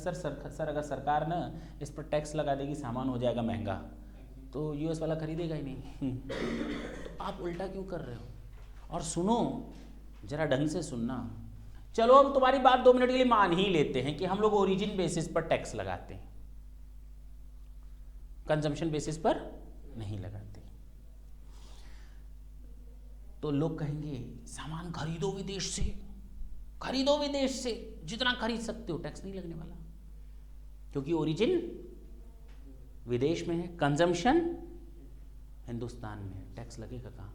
सर अगर सरकार ना इस पर टैक्स लगा देगी, सामान हो जाएगा महंगा, तो यूएस वाला खरीदेगा ही नहीं। तो आप उल्टा क्यों कर रहे हो? और सुनो, जरा ढंग से सुनना। चलो हम तुम्हारी बात 2 मिनट के लिए मान ही लेते हैं कि हम लोग ओरिजिन बेसिस पर टैक्स लगाते हैं, कंजम्पशन बेसिस पर नहीं लगाते। तो लोग कहेंगे सामान खरीदो विदेश से, खरीदो विदेश से, जितना खरीद सकते हो, टैक्स नहीं लगने वाला, क्योंकि ओरिजिन विदेश में है, कंजम्पशन हिंदुस्तान में है, टैक्स लगेगा कहाँ?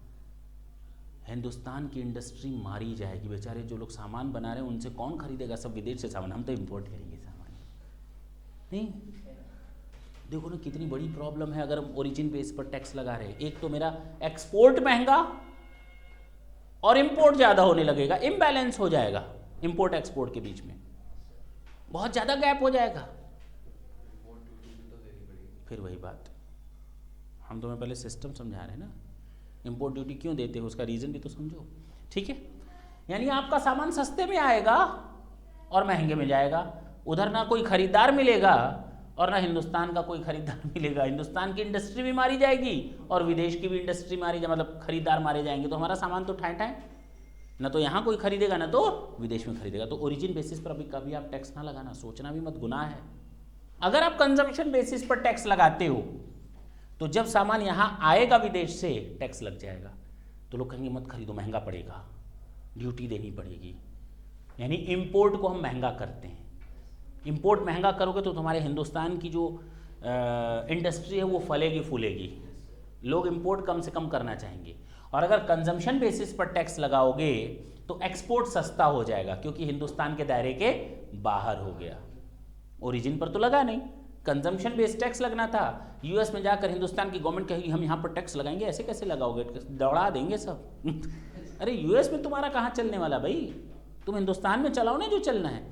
हिंदुस्तान की इंडस्ट्री मारी जाएगी। बेचारे जो लोग सामान बना रहे हैं उनसे कौन खरीदेगा? सब विदेश से सामान, हम तो इंपोर्ट करेंगे सामान। नहीं, देखो ना कितनी बड़ी प्रॉब्लम है अगर हम ओरिजिन बेस पर टैक्स लगा रहे हैं। एक तो मेरा एक्सपोर्ट महंगा और इंपोर्ट ज़्यादा होने लगेगा, इम्बैलेंस हो जाएगा इंपोर्ट एक्सपोर्ट के बीच में, बहुत ज़्यादा गैप हो जाएगा। फिर वही बात, हम तुम्हें पहले सिस्टम समझा रहे हैं ना, इंपोर्ट ड्यूटी क्यों देते हो उसका रीज़न भी तो समझो, ठीक है? यानी आपका सामान सस्ते में आएगा और महंगे में जाएगा। उधर ना कोई खरीदार मिलेगा और ना हिंदुस्तान का कोई खरीदार मिलेगा। हिंदुस्तान की इंडस्ट्री भी मारी जाएगी और विदेश की भी इंडस्ट्री मारी जाए, मतलब खरीदार मारे जाएंगे। तो हमारा सामान तो ठाए ठाए, ना तो यहाँ कोई खरीदेगा ना तो विदेश में खरीदेगा। तो ओरिजिन बेसिस पर अभी कभी आप टैक्स ना लगाना, सोचना भी मत, गुनाह है। अगर आप कंजम्पशन बेसिस पर टैक्स लगाते हो तो जब सामान यहाँ आएगा विदेश से टैक्स लग जाएगा, तो लोग कहेंगे मत खरीदो, महंगा पड़ेगा, ड्यूटी देनी पड़ेगी। यानी इंपोर्ट को हम महंगा करते हैं। इंपोर्ट महंगा करोगे तो तुम्हारे हिंदुस्तान की जो इंडस्ट्री है वो फलेगी फूलेगी, लोग इंपोर्ट कम से कम करना चाहेंगे। और अगर कंजम्पशन बेसिस पर टैक्स लगाओगे तो एक्सपोर्ट सस्ता हो जाएगा, क्योंकि हिंदुस्तान के दायरे के बाहर हो गया। ओरिजिन पर तो लगा नहीं, कंजम्पशन बेस्ड टैक्स लगना था। यूएस में जाकर हिंदुस्तान की गवर्नमेंट कहेगी हम यहाँ पर टैक्स लगाएंगे, ऐसे कैसे लगाओगे, दौड़ा देंगे सब अरे यूएस में तुम्हारा कहाँ चलने वाला भाई, तुम हिंदुस्तान में चलाओ ना जो चलना है।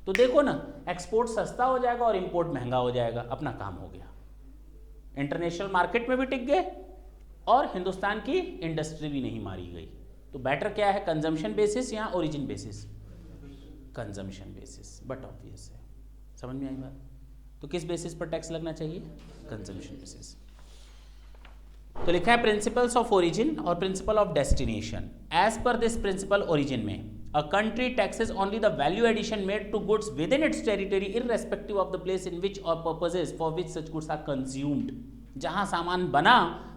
तो देखो ना, एक्सपोर्ट सस्ता हो जाएगा और इंपोर्ट महंगा हो जाएगा, अपना काम हो गया। इंटरनेशनल मार्केट में भी टिक गए और हिंदुस्तान की इंडस्ट्री भी नहीं मारी गई। तो बेटर क्या है, कंजम्पशन बेसिस या origin basis? Consumption basis, but obvious है। समझ में आई बात? तो किस बेसिस पर टैक्स लगना चाहिए? Consumption basis. तो लिखा है प्रिंसिपल्स ऑफ ओरिजिन और principle of destination. As per this principle origin में a country taxes only the value addition made to goods within its territory irrespective of the place in which or purposes for which such goods are consumed। जहां सामान बना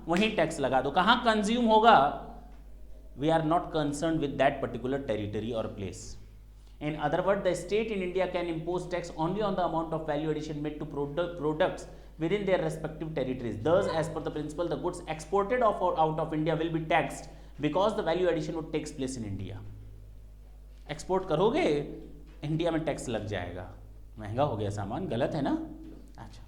वहीं tax लगा दो, कहां consume होगा we are not concerned with that particular territory or place। In other words, the state in India can impose tax only on the amount of value addition made to products within their respective territories। Thus, as per the principle, the goods exported out of India will be taxed because the value addition would takes place in India। Export करोगे India में tax लग जाएगा, महंगा हो गया सामान, गलत है ना? अच्छा,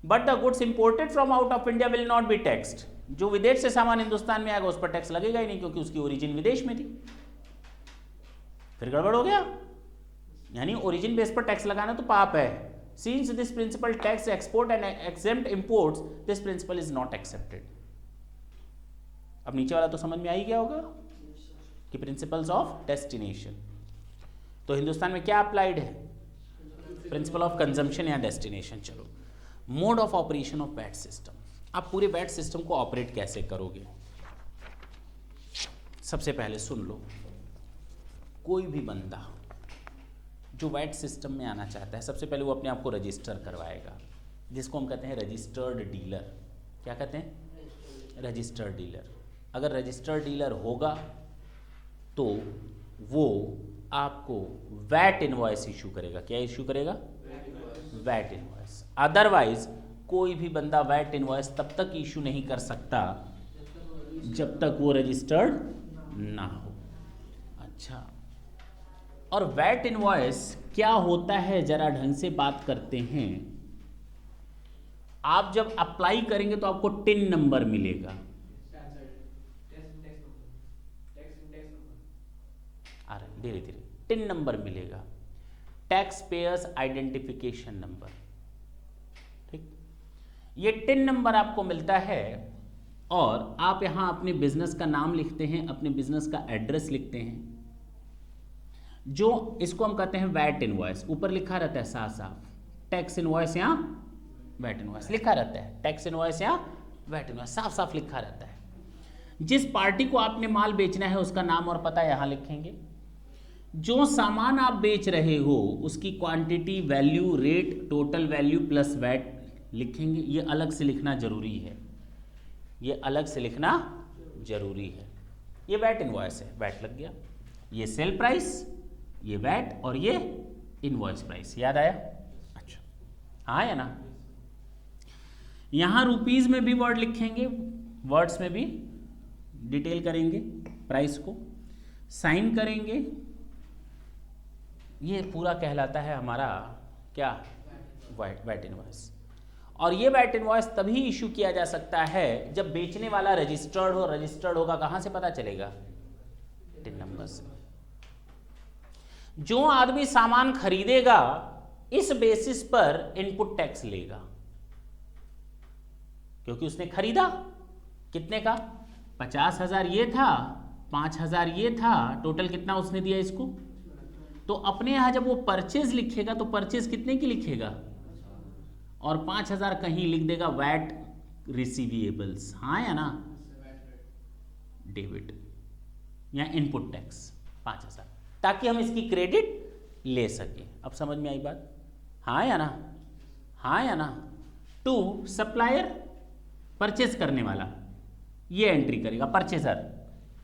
but the goods imported from out of India will not B taxed. जो विदेश से सामान हिंदुस्तान में आएगा उस पर टैक्स लगेगा ही नहीं, क्योंकि उसकी ओरिजिन विदेश में थी। फिर गड़बड़ हो गया, यानी ओरिजिन बेस पर टैक्स लगाना तो पाप है। Since this principle tax export and except imports, this principle is not accepted. अब नीचे वाला तो समझ में आ ही गया होगा कि प्रिंसिपल्स ऑफ डेस्टिनेशन। तो हिंदुस्तान में क्या अप्लाइड है? प्रिंसिपल ऑफ कंजम्पशन या डेस्टिनेशन। चलो, mode of operation of VAT system. आप पूरे वैट सिस्टम को ऑपरेट कैसे करोगे? सबसे पहले सुन लो, कोई भी बंदा जो वैट सिस्टम में आना चाहता है, सबसे पहले वो अपने आप को रजिस्टर करवाएगा, जिसको हम कहते हैं रजिस्टर्ड डीलर। क्या कहते हैं? Registered dealer. अगर रजिस्टर्ड डीलर होगा तो वो आपको वैट इनवॉइस इशू करेगा। क्या इशू करेगा? VAT invoice. अदरवाइज कोई भी बंदा वैट इनवॉइस तब तक इशू नहीं कर सकता जब तक वो रजिस्टर्ड ना हो। अच्छा, और वैट इनवॉइस क्या होता है जरा ढंग से बात करते हैं। आप जब अप्लाई करेंगे तो आपको टिन नंबर मिलेगा। धीरे धीरे टिन नंबर मिलेगा, टैक्स पेयर्स आइडेंटिफिकेशन नंबर। ठीक, ये टिन नंबर आपको मिलता है और आप यहां अपने बिजनेस का नाम लिखते हैं, अपने बिजनेस का एड्रेस लिखते हैं, जो इसको हम कहते हैं वैट इनवॉइस। ऊपर लिखा रहता है साफ साफ टैक्स इनवॉइस या वैट इनवॉइस लिखा रहता है, टैक्स इनवॉइस या वैट इनवॉइस साफ साफ लिखा रहता है। जिस पार्टी को आपने माल बेचना है उसका नाम और पता यहां लिखेंगे। जो सामान आप बेच रहे हो उसकी quantity, value, rate, total value plus VAT लिखेंगे। ये अलग से लिखना जरूरी है, ये अलग से लिखना जरूरी है। ये वैट इनवॉइस है, वैट लग गया। ये सेल प्राइस, ये वैट और ये इनवॉइस प्राइस। याद आया? अच्छा, हाँ या ना? यहां रुपीज में भी वर्ड लिखेंगे, वर्ड्स में भी डिटेल करेंगे, प्राइस को साइन करेंगे। ये पूरा कहलाता है हमारा क्या? VAT invoice. और ये वैट इनवॉइस तभी इशू किया जा सकता है जब बेचने वाला रजिस्टर्ड हो। रजिस्टर्ड होगा कहां से पता चलेगा? टिन नंबर से। जो आदमी सामान खरीदेगा इस बेसिस पर इनपुट टैक्स लेगा, क्योंकि उसने खरीदा कितने का? 50,000 ये था, 5,000 ये था, टोटल कितना उसने दिया इसको। तो अपने यहां जब वो परचेज लिखेगा तो परचेज कितने की लिखेगा? और 5,000 कहीं लिख देगा वैट रिसीवेबल्स। हाँ या ना? डेबिट या इनपुट टैक्स 5,000, ताकि हम इसकी क्रेडिट ले सकें। अब समझ में आई बात? हाँ या ना? हाँ या ना? टू सप्लायर, परचेज करने वाला ये एंट्री करेगा, परचेजर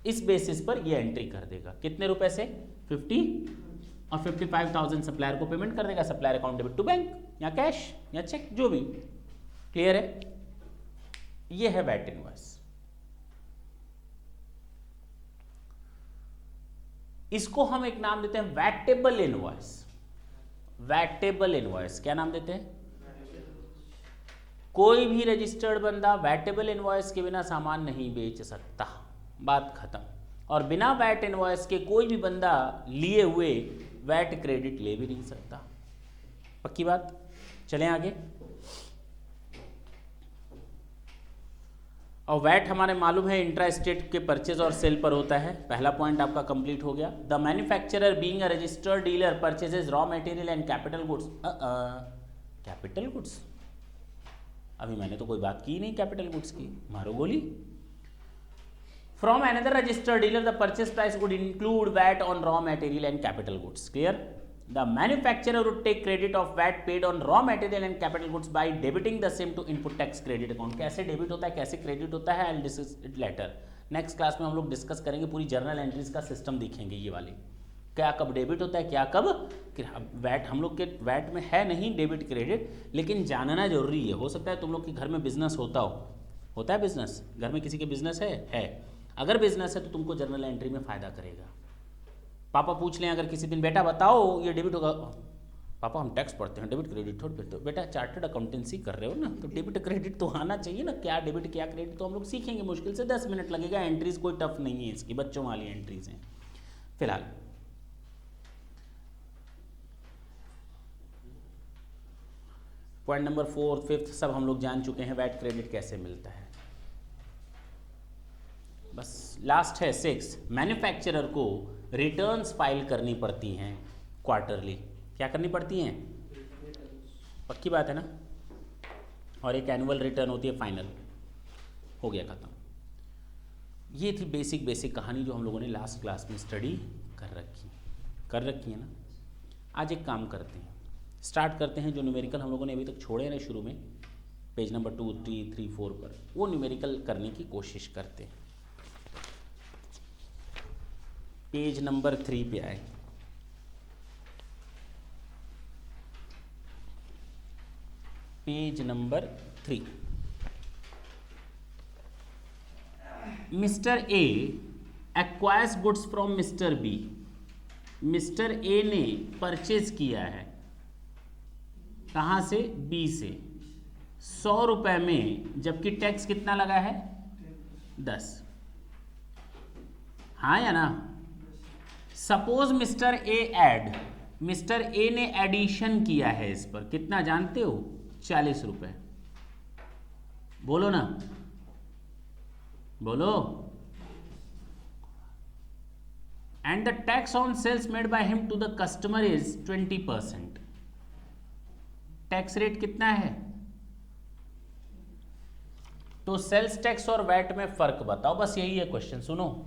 इस बेसिस पर ये एंट्री कर देगा। कितने रुपए से? और 55,000 सप्लायर को पेमेंट कर देगा। Supplier account debit to bank या कैश या चेक, जो भी। क्लियर है? ये है वैट इनवॉइस। इसको हम एक नाम देते हैं वैटेबल इनवॉइस। वैटेबल इनवॉइस क्या नाम देते हैं? कोई भी रजिस्टर्ड बंदा वैटेबल इनवॉइस के बिना सामान नहीं बेच सकता, बात खत्म। और बिना वैट इनवॉइस के कोई भी बंदा लिए हुए वैट क्रेडिट ले भी नहीं सकता। पक्की बात? चलें आगे। और वैट हमारे मालूम है इंट्रा स्टेट के परचेज और सेल पर होता है। पहला पॉइंट आपका कंप्लीट हो गया। The manufacturer being a registered dealer purchases raw material and capital goods. Capital goods? अभी मैंने तो कोई बात की नहीं कैपिटल गुड्स की, मारो गोली। From another registered dealer the purchase price would include VAT on raw material and capital goods. Clear? The manufacturer would take credit of VAT paid on raw material and capital goods by debiting the same to input tax credit account। कैसे debit होता है, कैसे credit होता है, I'll discuss it later। Next class में हम लोग discuss करेंगे, पूरी जर्नल एंट्रीज का सिस्टम देखेंगे ये वाली, क्या कब डेबिट होता है, क्या कब। वैट हम लोग के वैट में है नहीं डेबिट क्रेडिट, लेकिन जानना जरूरी है। हो सकता है तुम लोग के घर में बिजनेस होता हो, होता है बिजनेस, घर में किसी के बिजनेस है। अगर बिजनेस है तो तुमको जर्नल एंट्री में फ़ायदा करेगा। पापा पूछ लें अगर किसी दिन, बेटा बताओ ये डेबिट होगा, पापा हम टैक्स पढ़ते हैं, डेबिट क्रेडिट थोड़ी पढ़ते हो। बेटा चार्टर्ड अकाउंटेंसी कर रहे हो ना, तो डेबिट क्रेडिट तो आना चाहिए ना, क्या डेबिट क्या क्रेडिट तो हम लोग सीखेंगे। मुश्किल से 10 मिनट लगेगा। एंट्रीज कोई टफ नहीं है इसकी, बच्चों वाली एंट्रीज हैं फिलहाल। पॉइंट नंबर 4, 5 सब हम लोग जान चुके हैं, वैट क्रेडिट कैसे मिलता है। बस लास्ट है 6, मैन्युफैक्चरर को रिटर्न्स फाइल करनी पड़ती हैं क्वार्टरली। क्या करनी पड़ती हैं? पक्की बात है ना। और एक एनुअल रिटर्न होती है फाइनल। हो गया खत्म। ये थी बेसिक कहानी जो हम लोगों ने लास्ट क्लास में स्टडी कर रखी है ना। आज एक काम करते हैं, स्टार्ट करते हैं जो न्यूमेरिकल हम लोगों ने अभी तक छोड़े हैं शुरू में, पेज नंबर 2, 3, 3, 4 पर, वो न्यूमेरिकल करने की कोशिश करते हैं। पेज नंबर 3 पे आए। Page number 3। Mister A acquires goods from mister B. Mister A ने परचेज किया है, कहाँ से? बी से, 100 रुपये में, जबकि टैक्स कितना लगा है? 10। हाँ या ना? सपोज मिस्टर ए ने एडिशन किया है इस पर, कितना जानते हो? 40 रुपये। बोलो ना, बोलो। And the tax on sales made by him to the customer is 20%। Tax rate कितना है? तो सेल्स टैक्स और वैट में फर्क बताओ, बस यही है क्वेश्चन। सुनो,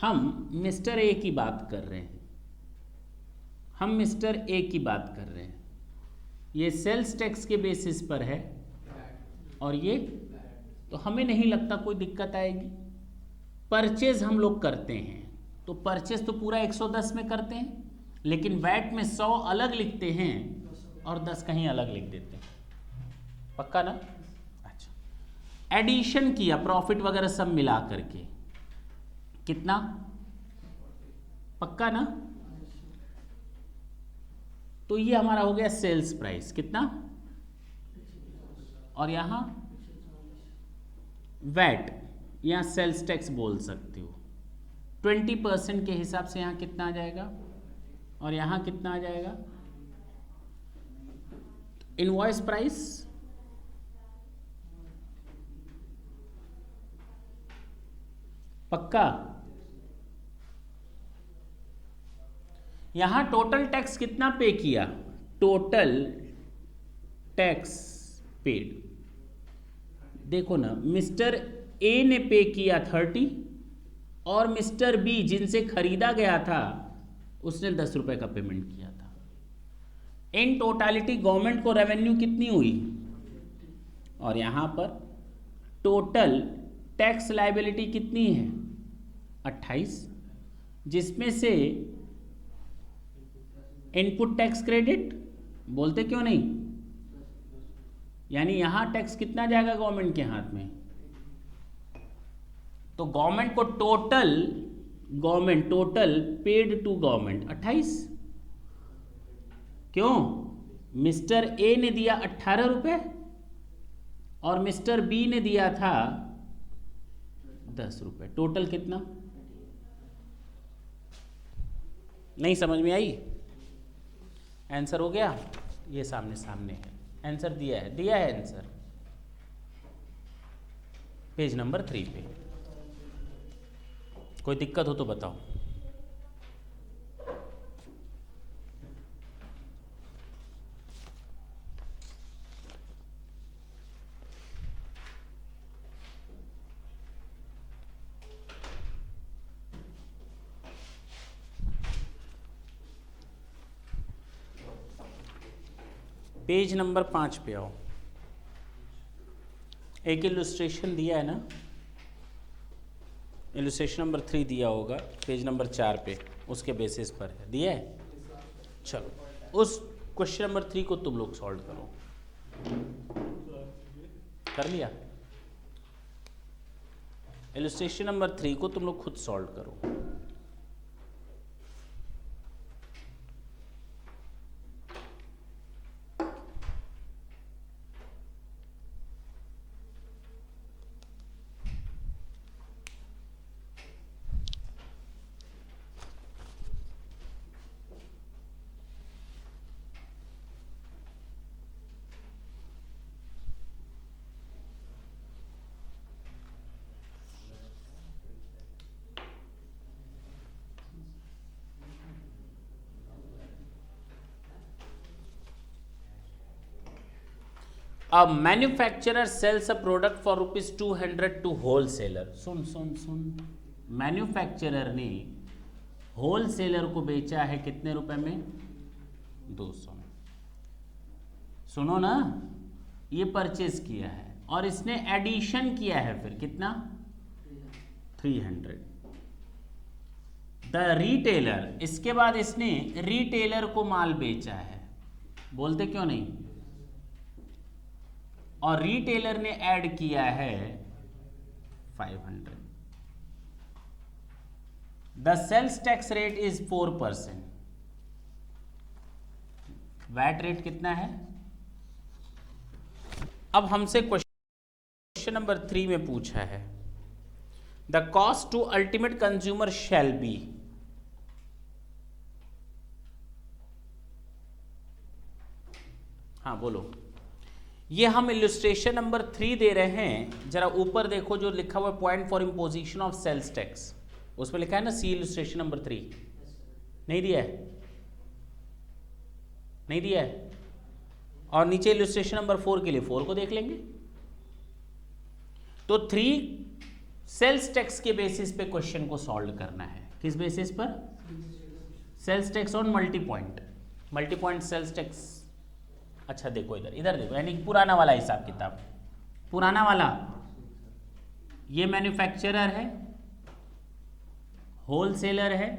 हम मिस्टर ए की बात कर रहे हैं, ये सेल्स टैक्स के बेसिस पर है, और ये तो हमें नहीं लगता कोई दिक्कत आएगी। परचेज हम लोग करते हैं, तो परचेज तो पूरा 110 में करते हैं, लेकिन वैट में 100 अलग लिखते हैं और 10 कहीं अलग लिख देते हैं। पक्का ना? अच्छा, एडिशन किया प्रॉफिट वगैरह सब मिला करके, कितना? पक्का ना? तो ये हमारा हो गया सेल्स प्राइस, कितना? और यहां वैट, यहां सेल्स टैक्स बोल सकते हो। 20% के हिसाब से यहां कितना आ जाएगा, और यहां कितना आ जाएगा? इनवॉइस प्राइस पक्का। यहां टोटल टैक्स कितना पे किया? टोटल टैक्स पेड, देखो ना, मिस्टर ए ने पे किया 30 और मिस्टर बी जिनसे खरीदा गया था उसने 10 रुपए का पेमेंट किया था। इन टोटालिटी गवर्नमेंट को रेवेन्यू कितनी हुई? और यहां पर टोटल टैक्स लायबिलिटी कितनी है? 28, जिसमें से इनपुट टैक्स क्रेडिट बोलते क्यों नहीं? यानी यहां टैक्स कितना जाएगा गवर्नमेंट के हाथ में? तो गवर्नमेंट को टोटल पेड टू गवर्नमेंट 28। क्यों? मिस्टर ए ने दिया 18 रुपए और मिस्टर बी ने दिया था 10 रुपए। टोटल कितना? नहीं समझ में आई? आंसर हो गया? ये सामने है, आंसर दिया है आंसर पेज नंबर 3 पे। कोई दिक्कत हो तो बताओ। पेज नंबर 5 पे आओ। एक इलस्ट्रेशन दिया है ना, इलस्ट्रेशन नंबर 3 दिया होगा पेज नंबर 4 पे, उसके बेसिस पर है, दिया है। चलो उस क्वेश्चन नंबर 3 को तुम लोग सॉल्व करो। कर लिया? इलस्ट्रेशन नंबर 3 को तुम लोग खुद सॉल्व करो। A manufacturer sells a product for ₹200 to wholesaler। Soon manufacturer ने होलसेलर को बेचा है कितने रुपए में? 200 में। सुनो ना, ये परचेज किया है और इसने एडिशन किया है फिर कितना? 300। द रिटेलर, इसके बाद इसने रिटेलर को माल बेचा है, बोलते क्यों नहीं? और रिटेलर ने ऐड किया है 500। The sales tax rate is 4%। VAT rate कितना है? अब हमसे क्वेश्चन नंबर 3 में पूछा है the cost to ultimate consumer shall be. हाँ बोलो। ये हम इलस्ट्रेशन नंबर 3 दे रहे हैं, जरा ऊपर देखो जो लिखा हुआ है point for imposition of sales tax, उसमें लिखा है ना सी इलस्ट्रेशन नंबर 3। नहीं दिया है? नहीं दिया है? और नीचे इलस्ट्रेशन नंबर 4 के लिए 4 को देख लेंगे। तो 3 सेल्स टैक्स के बेसिस पे क्वेश्चन को सॉल्व करना है। किस बेसिस पर? Sales tax on multi point sales tax. अच्छा देखो इधर देखो, यानी पुराना वाला हिसाब किताब। पुराना वाला ये मैन्युफैक्चरर है, होलसेलर है,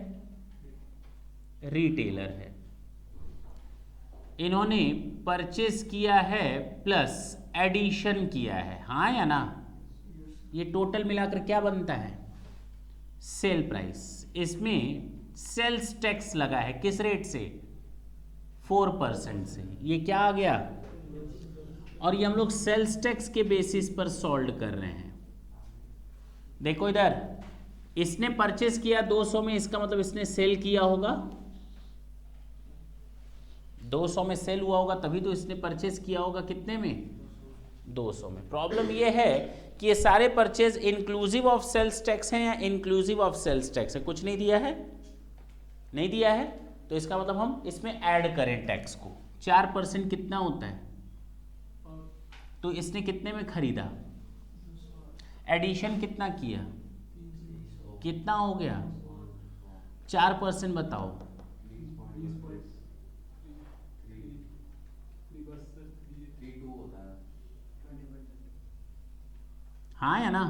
रिटेलर है। इन्होंने परचेस किया है प्लस एडिशन किया है, हाँ या ना? ये टोटल मिलाकर क्या बनता है? Sale price. इसमें सेल्स टैक्स लगा है किस रेट से? 4% से। ये क्या आ गया? और ये हम लोग सेल्स टैक्स के बेसिस पर सॉल्व कर रहे हैं। देखो इधर, इसने परचेस किया 200 में, इसका मतलब इसने सेल किया होगा 200 में, सेल हुआ होगा तभी तो इसने परचेस किया होगा कितने में? 200 में। प्रॉब्लम ये है कि ये सारे purchase inclusive of sales tax हैं या इंक्लूसिव ऑफ सेल्स टैक्स है? कुछ नहीं दिया है, नहीं दिया है, तो इसका मतलब हम इसमें ऐड करें टैक्स को। 4% कितना होता है? तो इसने कितने में खरीदा? एडिशन कितना किया? कितना हो गया? 4% बताओ। हाँ या ना?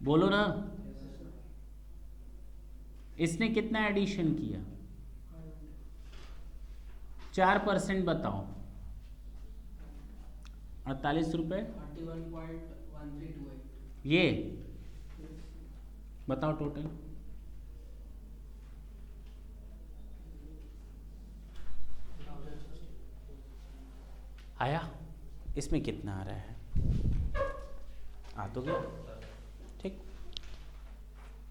बोलो ना। इसने कितना एडिशन किया? 4% बताओ, 48 रुपये।
41.1328।
ये बताओ टोटल। आया? इसमें कितना आ रहा है? आ तो गया, ठीक।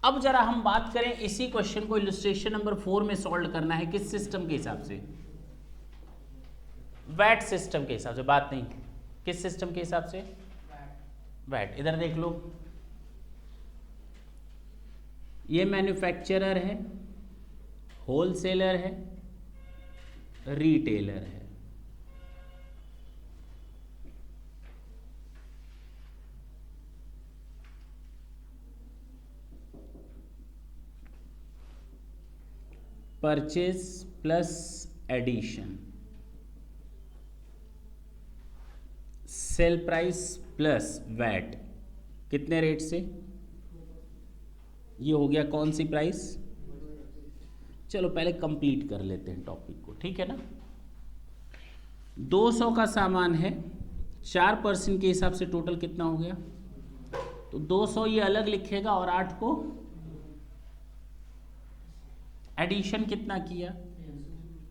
अब जरा हम बात करें, इसी क्वेश्चन को इलस्ट्रेशन नंबर 4 में सॉल्व करना है। किस सिस्टम के हिसाब से? वैट सिस्टम के हिसाब से। बात नहीं, किस सिस्टम के हिसाब से? वैट। इधर देख लो, ये मैन्युफैक्चरर है, होलसेलर है, रिटेलर है। Purchase plus addition, sale price plus VAT, कितने रेट से? ये हो गया कौन सी प्राइस? चलो पहले कंप्लीट कर लेते हैं टॉपिक को, ठीक है ना। 200 का सामान है, 4% के हिसाब से टोटल कितना हो गया? तो 200 ये अलग लिखेगा और 8 को एडिशन कितना किया,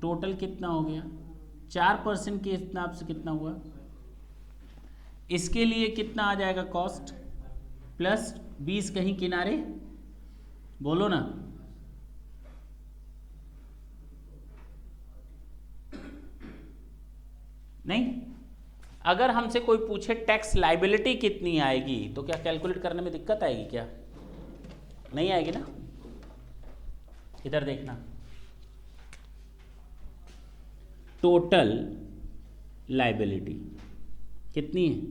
टोटल कितना हो गया? 4% के हिसाब से कितना हुआ? इसके लिए कितना आ जाएगा कॉस्ट? प्लस 20 कहीं किनारे, बोलो ना। नहीं, अगर हमसे कोई पूछे टैक्स लाइबिलिटी कितनी आएगी तो क्या कैलकुलेट करने में दिक्कत आएगी? क्या नहीं आएगी ना। इधर देखना, टोटल लाइबिलिटी कितनी है?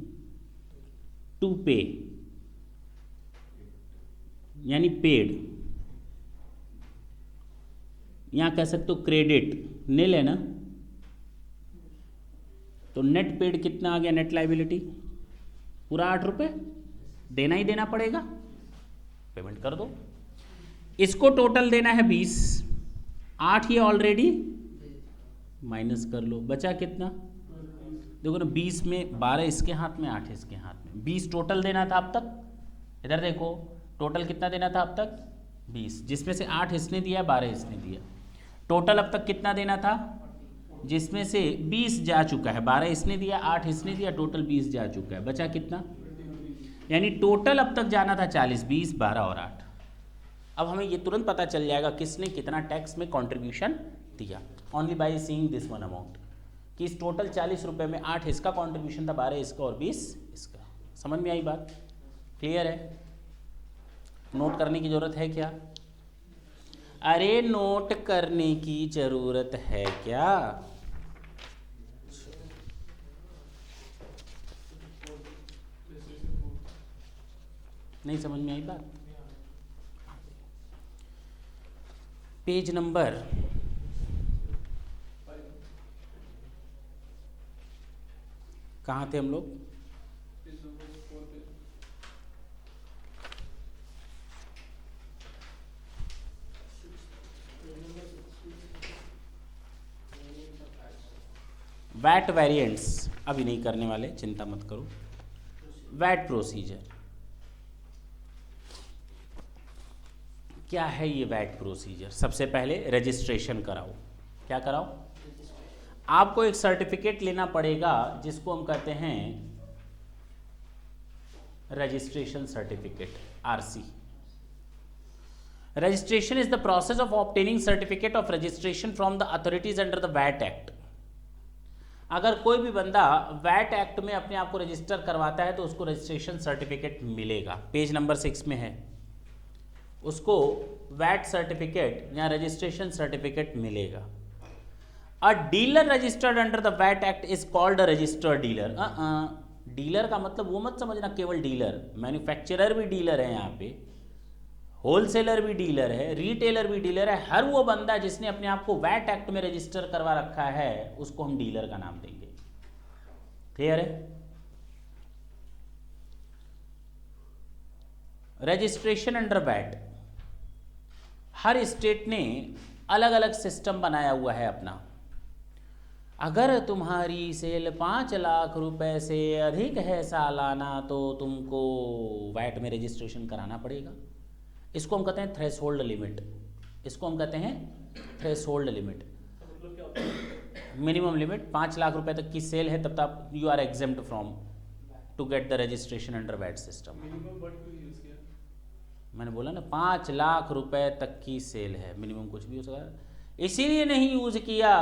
टू पे, यानी पेड, यहां कह सकते हो क्रेडिट, नील है ना। तो नेट पेड कितना आ गया? नेट लाइबिलिटी पूरा 8 रुपये देना ही देना पड़ेगा, पेमेंट कर दो। इसको टोटल देना है 20, 8 ये ऑलरेडी माइनस कर लो, बचा कितना? देखो ना, 20 में 12 इसके हाथ में, 8 इसके हाथ में, 20 टोटल देना था अब तक। इधर देखो, टोटल कितना देना था अब तक? 20, जिसमें से 8 इसने दिया, 12 इसने दिया। टोटल अब तक कितना देना था? जिसमें से 20 जा चुका है, 12 इसने दिया, 8 इसने दिया, टोटल 20 जा चुका है, बचा कितना? यानी टोटल अब तक जाना था 40, 20, 12 और 8। अब हमें ये तुरंत पता चल जाएगा किसने कितना टैक्स में कंट्रीब्यूशन दिया, only by seeing this one amount, कि इस टोटल 40 रुपये में 8 इसका कंट्रीब्यूशन था, 12 इसका और 20 इसका। समझ में आई बात? क्लियर है? नोट करने की जरूरत है क्या? अरे नोट करने की जरूरत है क्या? नहीं समझ में आई बात? पेज नंबर कहाँ थे हम लोग? वैट वेरिएंट्स अभी नहीं करने वाले, चिंता मत करो। वैट प्रोसीजर क्या है? ये वैट प्रोसीजर, सबसे पहले रजिस्ट्रेशन कराओ। क्या कराओ? आपको एक सर्टिफिकेट लेना पड़ेगा जिसको हम कहते हैं registration certificate, RC. Registration is the process of obtaining certificate of registration from the authorities under the VAT act. अगर कोई भी बंदा वैट एक्ट में अपने आप को रजिस्टर करवाता है तो उसको रजिस्ट्रेशन सर्टिफिकेट मिलेगा। पेज नंबर 6 में है, उसको वैट सर्टिफिकेट या रजिस्ट्रेशन सर्टिफिकेट मिलेगा। A dealer registered under the VAT act is called a registered dealer. Dealer का मतलब वो मत समझना केवल डीलर, मैन्युफैक्चरर भी डीलर है यहाँ पे, होलसेलर भी डीलर है, रिटेलर भी डीलर है। हर वो बंदा जिसने अपने आप को वैट एक्ट में रजिस्टर करवा रखा है उसको हम डीलर का नाम देंगे। क्लियर है? रजिस्ट्रेशन अंडर वैट, हर स्टेट ने अलग अलग सिस्टम बनाया हुआ है अपना। अगर तुम्हारी सेल 5 लाख रुपए से अधिक है सालाना तो तुमको वैट में रजिस्ट्रेशन कराना पड़ेगा। इसको हम कहते हैं थ्रेशोल्ड लिमिट। इसको हम कहते हैं threshold limit. Minimum limit 5 lakh रुपए तक की सेल है तब तक you are exempt from to get the registration under VAT system. मैंने बोला ना 5 लाख रुपए तक की सेल है, मिनिमम कुछ भी हो सकता है, इसीलिए नहीं यूज किया।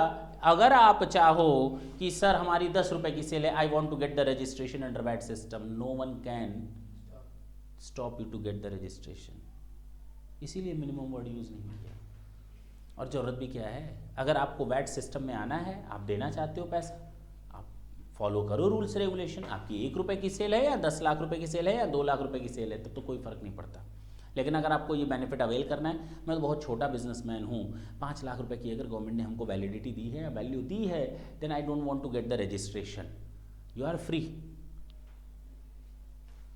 अगर आप चाहो कि सर हमारी 10 रुपए की सेल है, I want to get the registration under VAT system, no one can stop you to get the registration. इसीलिए मिनिमम वर्ड यूज नहीं किया। और जरूरत भी क्या है, अगर आपको वैट सिस्टम में आना है, आप देना चाहते हो पैसा, आप फॉलो करो रूल्स रेगुलेशन। आपकी 1 रुपए की सेल है या 10 लाख रुपए की सेल है या 2 लाख रुपए की सेल है, तब तो कोई फर्क नहीं पड़ता। लेकिन अगर आपको ये बेनिफिट अवेल करना है, मैं तो बहुत छोटा बिजनेसमैन हूँ, 5 लाख रुपए की अगर गवर्नमेंट ने हमको वैलिडिटी दी है या वैल्यू दी है, then I don't want to get the registration. You are free,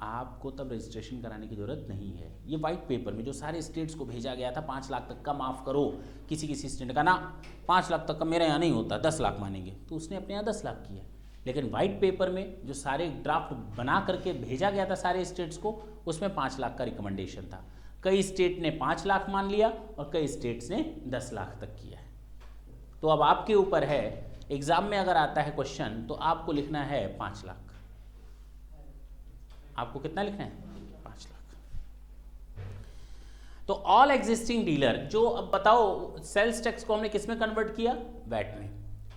आपको तब रजिस्ट्रेशन कराने की जरूरत नहीं है। ये वाइट पेपर में जो सारे स्टेट्स को भेजा गया था 5 लाख तक का माफ़ करो, किसी स्टेट का ना 5 लाख तक का मेरे यहाँ नहीं होता, 10 लाख मानेंगे, तो उसने अपने यहाँ 10 लाख किया। लेकिन वाइट पेपर में जो सारे ड्राफ्ट बना करके भेजा गया था सारे स्टेट्स को, उसमें 5 लाख का रिकमेंडेशन था। कई स्टेट ने 5 लाख मान लिया और कई स्टेट्स ने 10 लाख तक किया है। तो अब आपके ऊपर है, एग्जाम में अगर आता है क्वेश्चन तो आपको लिखना है 5 लाख। आपको कितना लिखना है? 5 लाख। तो ऑल एग्जिस्टिंग डीलर, जो अब बताओ सेल्स टैक्स को हमने किस में कन्वर्ट किया? वैट में।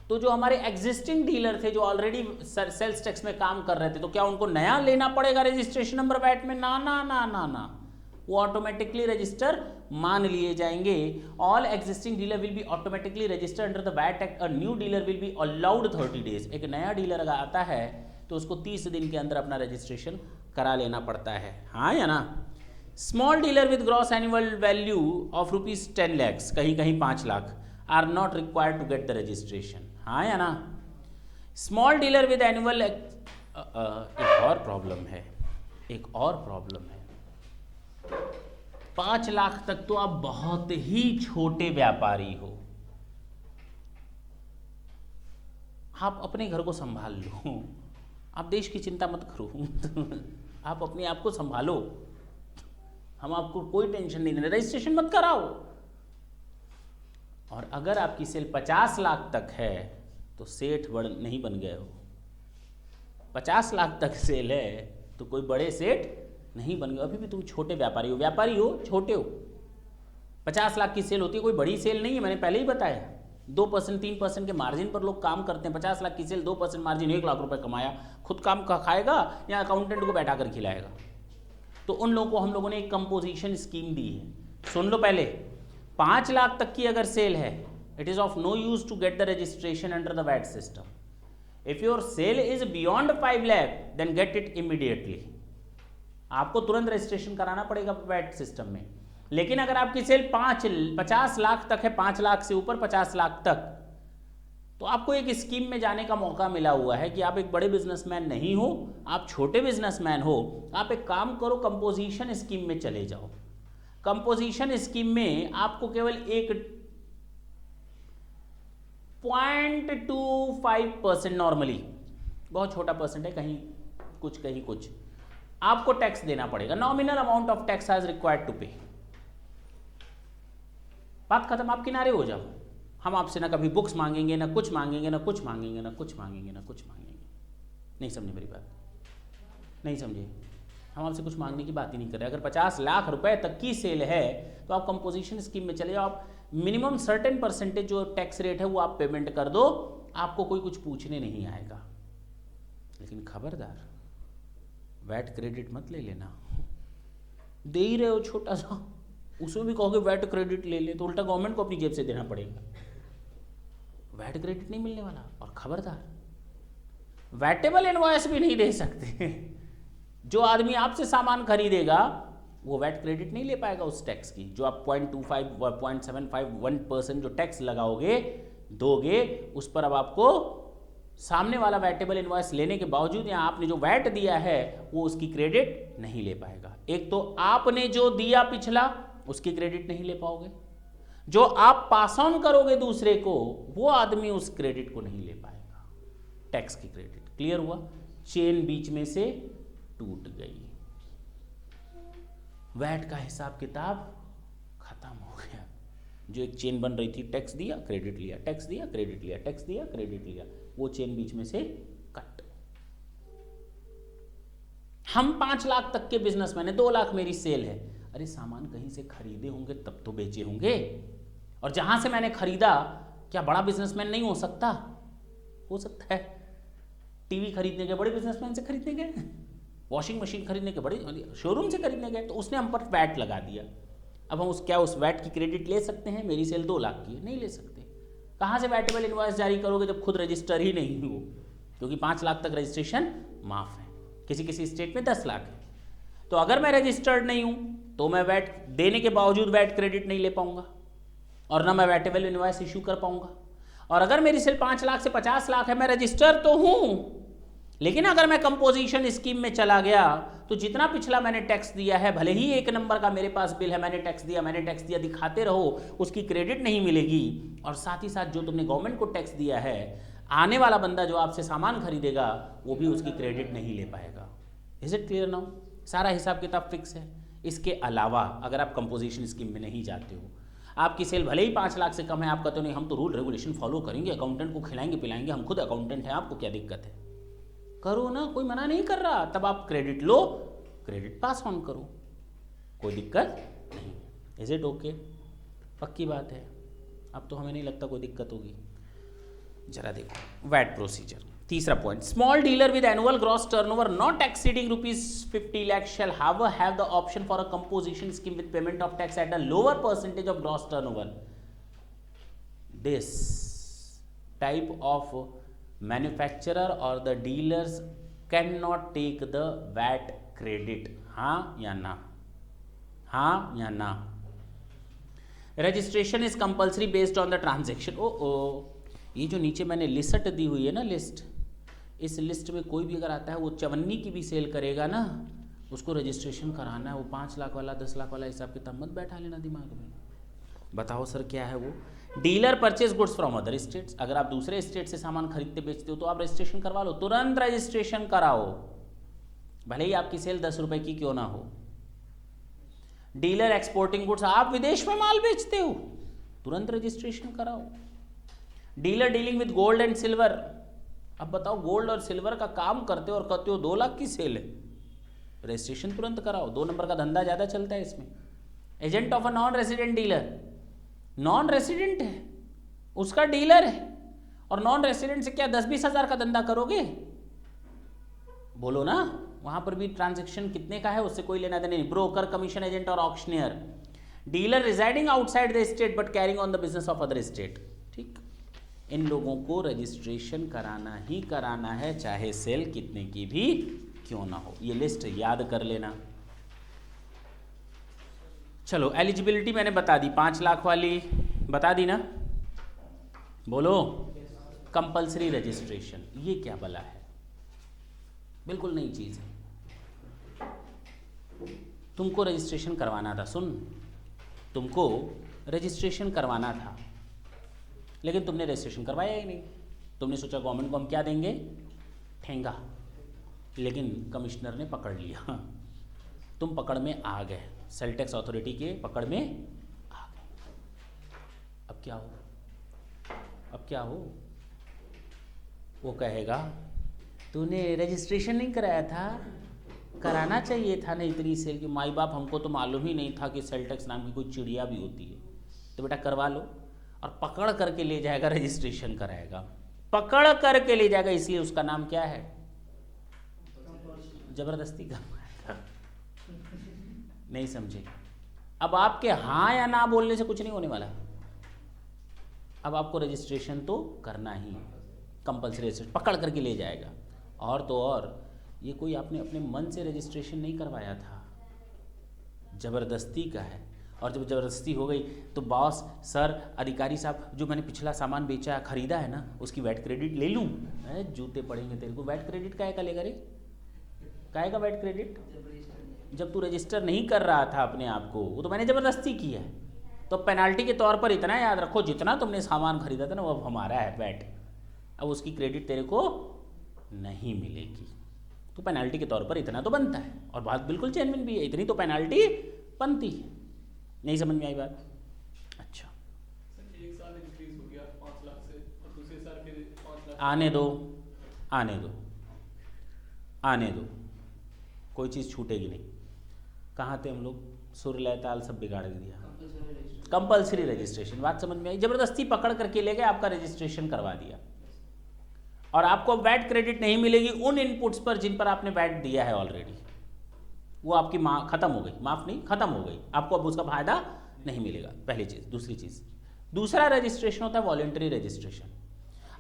तो जो हमारे एग्जिस्टिंग डीलर थे जो ऑलरेडी सेल्स टैक्स में काम कर रहे थे, तो क्या उनको नया लेना पड़ेगा रजिस्ट्रेशन नंबर वैट में? ना ना ना ना ना, वो ऑटोमेटिकली रजिस्टर मान लिए जाएंगे। All existing dealer will be automatically registered under the VAT act. A new dealer will be allowed 30 days. एक नया डीलर अगर आता है तो उसको 30 दिन के अंदर अपना रजिस्ट्रेशन करा लेना पड़ता है, हाँ या ना। Small dealer with gross annual value of ₹10 lakhs, कहीं कहीं 5 lakh, are not required to get the registration, हाँ या ना। स्मॉल डीलर विद एनुअल, एक और प्रॉब्लम है, एक और प्रॉब्लम है। 5 लाख तक तो आप बहुत ही छोटे व्यापारी हो, आप अपने घर को संभाल लो, आप देश की चिंता मत करो आप अपने आप को संभालो, हम आपको कोई टेंशन नहीं देंगे, रजिस्ट्रेशन मत कराओ। और अगर आपकी सेल 50 लाख तक है तो सेठ नहीं बन गए हो। 50 लाख तक सेल है तो कोई बड़े सेठ नहीं बन गए, अभी भी तुम छोटे व्यापारी हो, छोटे हो। 50 लाख की सेल होती है, कोई बड़ी सेल नहीं है, मैंने पहले ही बताया। 2% 3% के मार्जिन पर लोग काम करते हैं। 50 लाख की सेल, 2% मार्जिन, 1 लाख रुपए कमाया, खुद काम खाएगा या अकाउंटेंट को बैठा कर खिलाएगा? तो उन लोगों को हम लोगों ने एक कंपोजिशन स्कीम दी है, सुन लो पहले। 5 लाख तक की अगर सेल है, it is of no use to get the registration under the VAT system. If your sale is beyond 5 lakh then get it immediately, आपको तुरंत रजिस्ट्रेशन कराना पड़ेगा वैट सिस्टम में। लेकिन अगर आपकी सेल 50 लाख तक है, 5 लाख से ऊपर 50 लाख तक, तो आपको एक स्कीम में जाने का मौका मिला हुआ है कि आप एक बड़े बिजनेसमैन नहीं हो, आप छोटे बिजनेसमैन हो, आप एक काम करो, कंपोजिशन स्कीम में चले जाओ। कंपोजिशन स्कीम में आपको केवल एक 0.25% नॉर्मली, बहुत छोटा परसेंट है, कहीं कुछ आपको टैक्स देना पड़ेगा। Nominal amount of tax has required to pay. बात खत्म, आप किनारे हो जाओ। हम आपसे ना कभी बुक्स मांगेंगे, ना कुछ मांगेंगे, ना कुछ मांगेंगे, ना कुछ मांगेंगे, ना कुछ मांगेंगे। नहीं समझे मेरी बात? नहीं समझे? हम आपसे कुछ मांगने की बात ही नहीं कर रहे। अगर 50 लाख रुपए तक की सेल है तो आप कंपोजिशन स्कीम में चले जाओ। आप मिनिमम सर्टेन परसेंटेज जो टैक्स रेट है वो आप पेमेंट कर दो, आपको कोई कुछ पूछने नहीं आएगा। लेकिन खबरदार, वैट क्रेडिट मत ले लेना। दे ही रहे हो छोटा सा, उसमें भी कहोगे वैट क्रेडिट ले ले, तो उल्टा गवर्नमेंट को अपनी जेब से देना पड़ेगा। वैट क्रेडिट नहीं मिलने वाला। और खबरदार, वैटेबल इनवॉइस भी नहीं दे सकते। जो आदमी आपसे सामान खरीदेगा वो वैट क्रेडिट नहीं ले पाएगा उस टैक्स की, जो आप 0.25 0.75 1% जो टैक्स लगाओगे दोगे, उस पर अब आपको सामने वाला वैटेबल इनवॉइस लेने के बावजूद या आपने जो वैट दिया है वो उसकी क्रेडिट नहीं ले पाएगा। एक तो आपने जो दिया पिछला उसकी क्रेडिट नहीं ले पाओगे, जो आप पास ऑन करोगे दूसरे को, वो आदमी उस क्रेडिट को नहीं ले पाएगा, टैक्स की क्रेडिट। क्लियर हुआ? चेन बीच में से टूट गई, वैट का हिसाब किताब खत्म हो गया। जो एक चेन बन रही थी, टैक्स दिया क्रेडिट लिया, टैक्स दिया क्रेडिट लिया, टैक्स दिया क्रेडिट लिया, वो चेन बीच में से कट। हम 5 लाख तक के बिजनेसमैन है, 2 लाख मेरी सेल है, अरे सामान कहीं से खरीदे होंगे तब तो बेचे होंगे, और जहां से मैंने खरीदा, क्या बड़ा बिजनेसमैन नहीं हो सकता? हो सकता है। टीवी खरीदने के बड़े बिजनेसमैन से खरीदने गए, वॉशिंग मशीन खरीदने के बड़े शोरूम से खरीदने गए, तो उसने हम पर वैट लगा दिया। अब हम उस वैट की क्रेडिट ले सकते हैं? मेरी सेल 2 लाख की है, नहीं ले सकते। कहाँ से वैटेबल इनवॉइस जारी करोगे जब खुद रजिस्टर ही नहीं हो? क्योंकि 5 लाख तक रजिस्ट्रेशन माफ है, किसी किसी स्टेट में 10 लाख है। तो अगर मैं रजिस्टर्ड नहीं हूं तो मैं वैट देने के बावजूद वैट क्रेडिट नहीं ले पाऊंगा, और ना मैं वैटेबल इनवॉइस इशू कर पाऊंगा। और अगर मेरी सेल 5 लाख से 50 लाख है, मैं रजिस्टर तो हूं, लेकिन अगर मैं कंपोजिशन स्कीम में चला गया तो जितना पिछला मैंने टैक्स दिया है, भले ही 1 नंबर का मेरे पास बिल है, मैंने टैक्स दिया दिखाते रहो, उसकी क्रेडिट नहीं मिलेगी। और साथ ही साथ जो तुमने गवर्नमेंट को टैक्स दिया है, आने वाला बंदा जो आपसे सामान खरीदेगा वो भी उसकी क्रेडिट नहीं ले पाएगा। Is it clear now? सारा हिसाब किताब फिक्स है। इसके अलावा अगर आप कंपोजिशन स्कीम में नहीं जाते हो, आपकी सेल भले ही 5 लाख से कम है, आप कहते हो नहीं हम तो रूल रेगुलेशन फॉलो करेंगे, अकाउंटेंट को खिलाएंगे पिलाएंगे, हम खुद अकाउंटेंट हैं, आपको क्या दिक्कत है? करो ना, कोई मना नहीं कर रहा। तब आप credit low, credit pass on करो, कोई दिक्कत नहीं। Is it okay? पक्की बात है। अब तो हमें नहीं लगता कोई दिक्कत होगी। जरा देखो वैट प्रोसीजर। तीसरा point, small dealer with annual gross turnover not exceeding ₹50 lakh shall have the option for a composition scheme with payment of tax at a lower percentage of gross turnover. This type of manufacturer or the dealers cannot take the VAT credit. हाँ या ना? हाँ या ना? Registration is compulsory based on the transaction. ये जो नीचे मैंने लिस्ट दी हुई है ना, लिस्ट, इस लिस्ट में कोई भी अगर आता है, वो 54 की भी सेल करेगा ना, उसको रजिस्ट्रेशन कराना है। वो 5 लाख वाला 10 लाख वाला हिसाब किताब मत बैठा लेना दिमाग में। बताओ सर क्या है वो? Dealer purchase goods from other states. अगर आप दूसरे स्टेट से सामान खरीदते बेचते हो तो आप रजिस्ट्रेशन करवा लो, तुरंत रजिस्ट्रेशन कराओ, भले ही आपकी सेल 10 रुपए की क्यों ना हो। डीलर एक्सपोर्टिंग गुड्स, आप विदेश में माल बेचते हो, तुरंत रजिस्ट्रेशन कराओ। Dealer dealing with gold and silver, अब बताओ गोल्ड और सिल्वर का काम करते हो और कहते हो 2 लाख की सेल है, रजिस्ट्रेशन तुरंत कराओ। 2 नंबर का धंधा ज्यादा चलता है इसमें। Agent of a non resident dealer, non resident है, उसका डीलर है, और नॉन रेसिडेंट से क्या 10-20 हज़ार का धंधा करोगे? बोलो ना। वहां पर भी ट्रांजैक्शन कितने का है उससे कोई लेना देना नहीं। ब्रोकर, कमीशन एजेंट और auctioneer. Dealer residing outside the state but carrying on the business of other state. ठीक, इन लोगों को रजिस्ट्रेशन कराना ही कराना है, चाहे सेल कितने की भी क्यों ना हो। ये लिस्ट याद कर लेना। चलो एलिजिबिलिटी मैंने बता दी, 5 लाख वाली बता दी ना? बोलो। कंपल्सरी रजिस्ट्रेशन, ये क्या भला है? बिल्कुल नई चीज है। तुमको रजिस्ट्रेशन करवाना था, सुन, तुमको रजिस्ट्रेशन करवाना था, लेकिन तुमने रजिस्ट्रेशन करवाया ही नहीं। तुमने सोचा गवर्नमेंट को हम क्या देंगे, ठेंगा, लेकिन कमिश्नर ने पकड़ लिया, तुम पकड़ में आ गए, सेल टैक्स अथॉरिटी के पकड़ में आ गए। अब क्या हो? अब क्या हो? वो कहेगा तूने रजिस्ट्रेशन नहीं कराया था, कराना चाहिए था ना इतनी सेल की। माई बाप, हमको तो मालूम ही नहीं था कि सेल टैक्स नाम की कोई चिड़िया भी होती है। तो बेटा करवा लो, और पकड़ करके ले जाएगा, रजिस्ट्रेशन कराएगा, पकड़ करके ले जाएगा, इसलिए उसका नाम क्या है? जबरदस्ती करवाएगा। नहीं समझे? अब आपके हाँ या ना बोलने से कुछ नहीं होने वाला। अब आपको रजिस्ट्रेशन तो करना ही, कंपल्सरी रजिस्ट्रेशन, पकड़ करके ले जाएगा। और तो और ये कोई आपने अपने मन से रजिस्ट्रेशन नहीं करवाया था, जबरदस्ती का है। और जब ज़बरदस्ती हो गई तो बॉस, सर, अधिकारी साहब, जो मैंने पिछला सामान बेचा खरीदा है ना, उसकी वैट क्रेडिट ले लूँ? जूते पड़ेंगे तेरे को। वैट क्रेडिट काहे का लेगा रे? काहे का वैट क्रेडिट? जब तू रजिस्टर नहीं कर रहा था अपने आप को, वो तो मैंने ज़बरदस्ती की है। तो पेनाल्टी के तौर पर इतना याद रखो, जितना तुमने सामान खरीदा था ना वो अब हमारा है वैट, अब उसकी क्रेडिट तेरे को नहीं मिलेगी। तो पेनाल्टी के तौर पर इतना तो बनता है, और बात बिल्कुल जेन्युइन भी है, इतनी तो पेनाल्टी बनती है। नहीं समझ में आई बात? अच्छा
एक साल इंक्रीज हो गया 5 लाख से और दूसरे साल फिर 5 लाख।
आने दो आने दो आने दो, कोई चीज़ छूटेगी नहीं। कहाँ थे हम लोग? सुर लय ताल सब बिगाड़ दिया। कंपल्सरी रजिस्ट्रेशन, बात समझ में आई? जबरदस्ती पकड़ करके ले गए, आपका रजिस्ट्रेशन करवा दिया, और आपको वैट क्रेडिट नहीं मिलेगी उन इनपुट्स पर जिन पर आपने वैट दिया है ऑलरेडी, वो आपकी खत्म हो गई, माफ नहीं खत्म हो गई, आपको अब उसका फायदा नहीं मिलेगा। पहली चीज़। दूसरी चीज़, दूसरा रजिस्ट्रेशन होता है वॉलंटरी रजिस्ट्रेशन।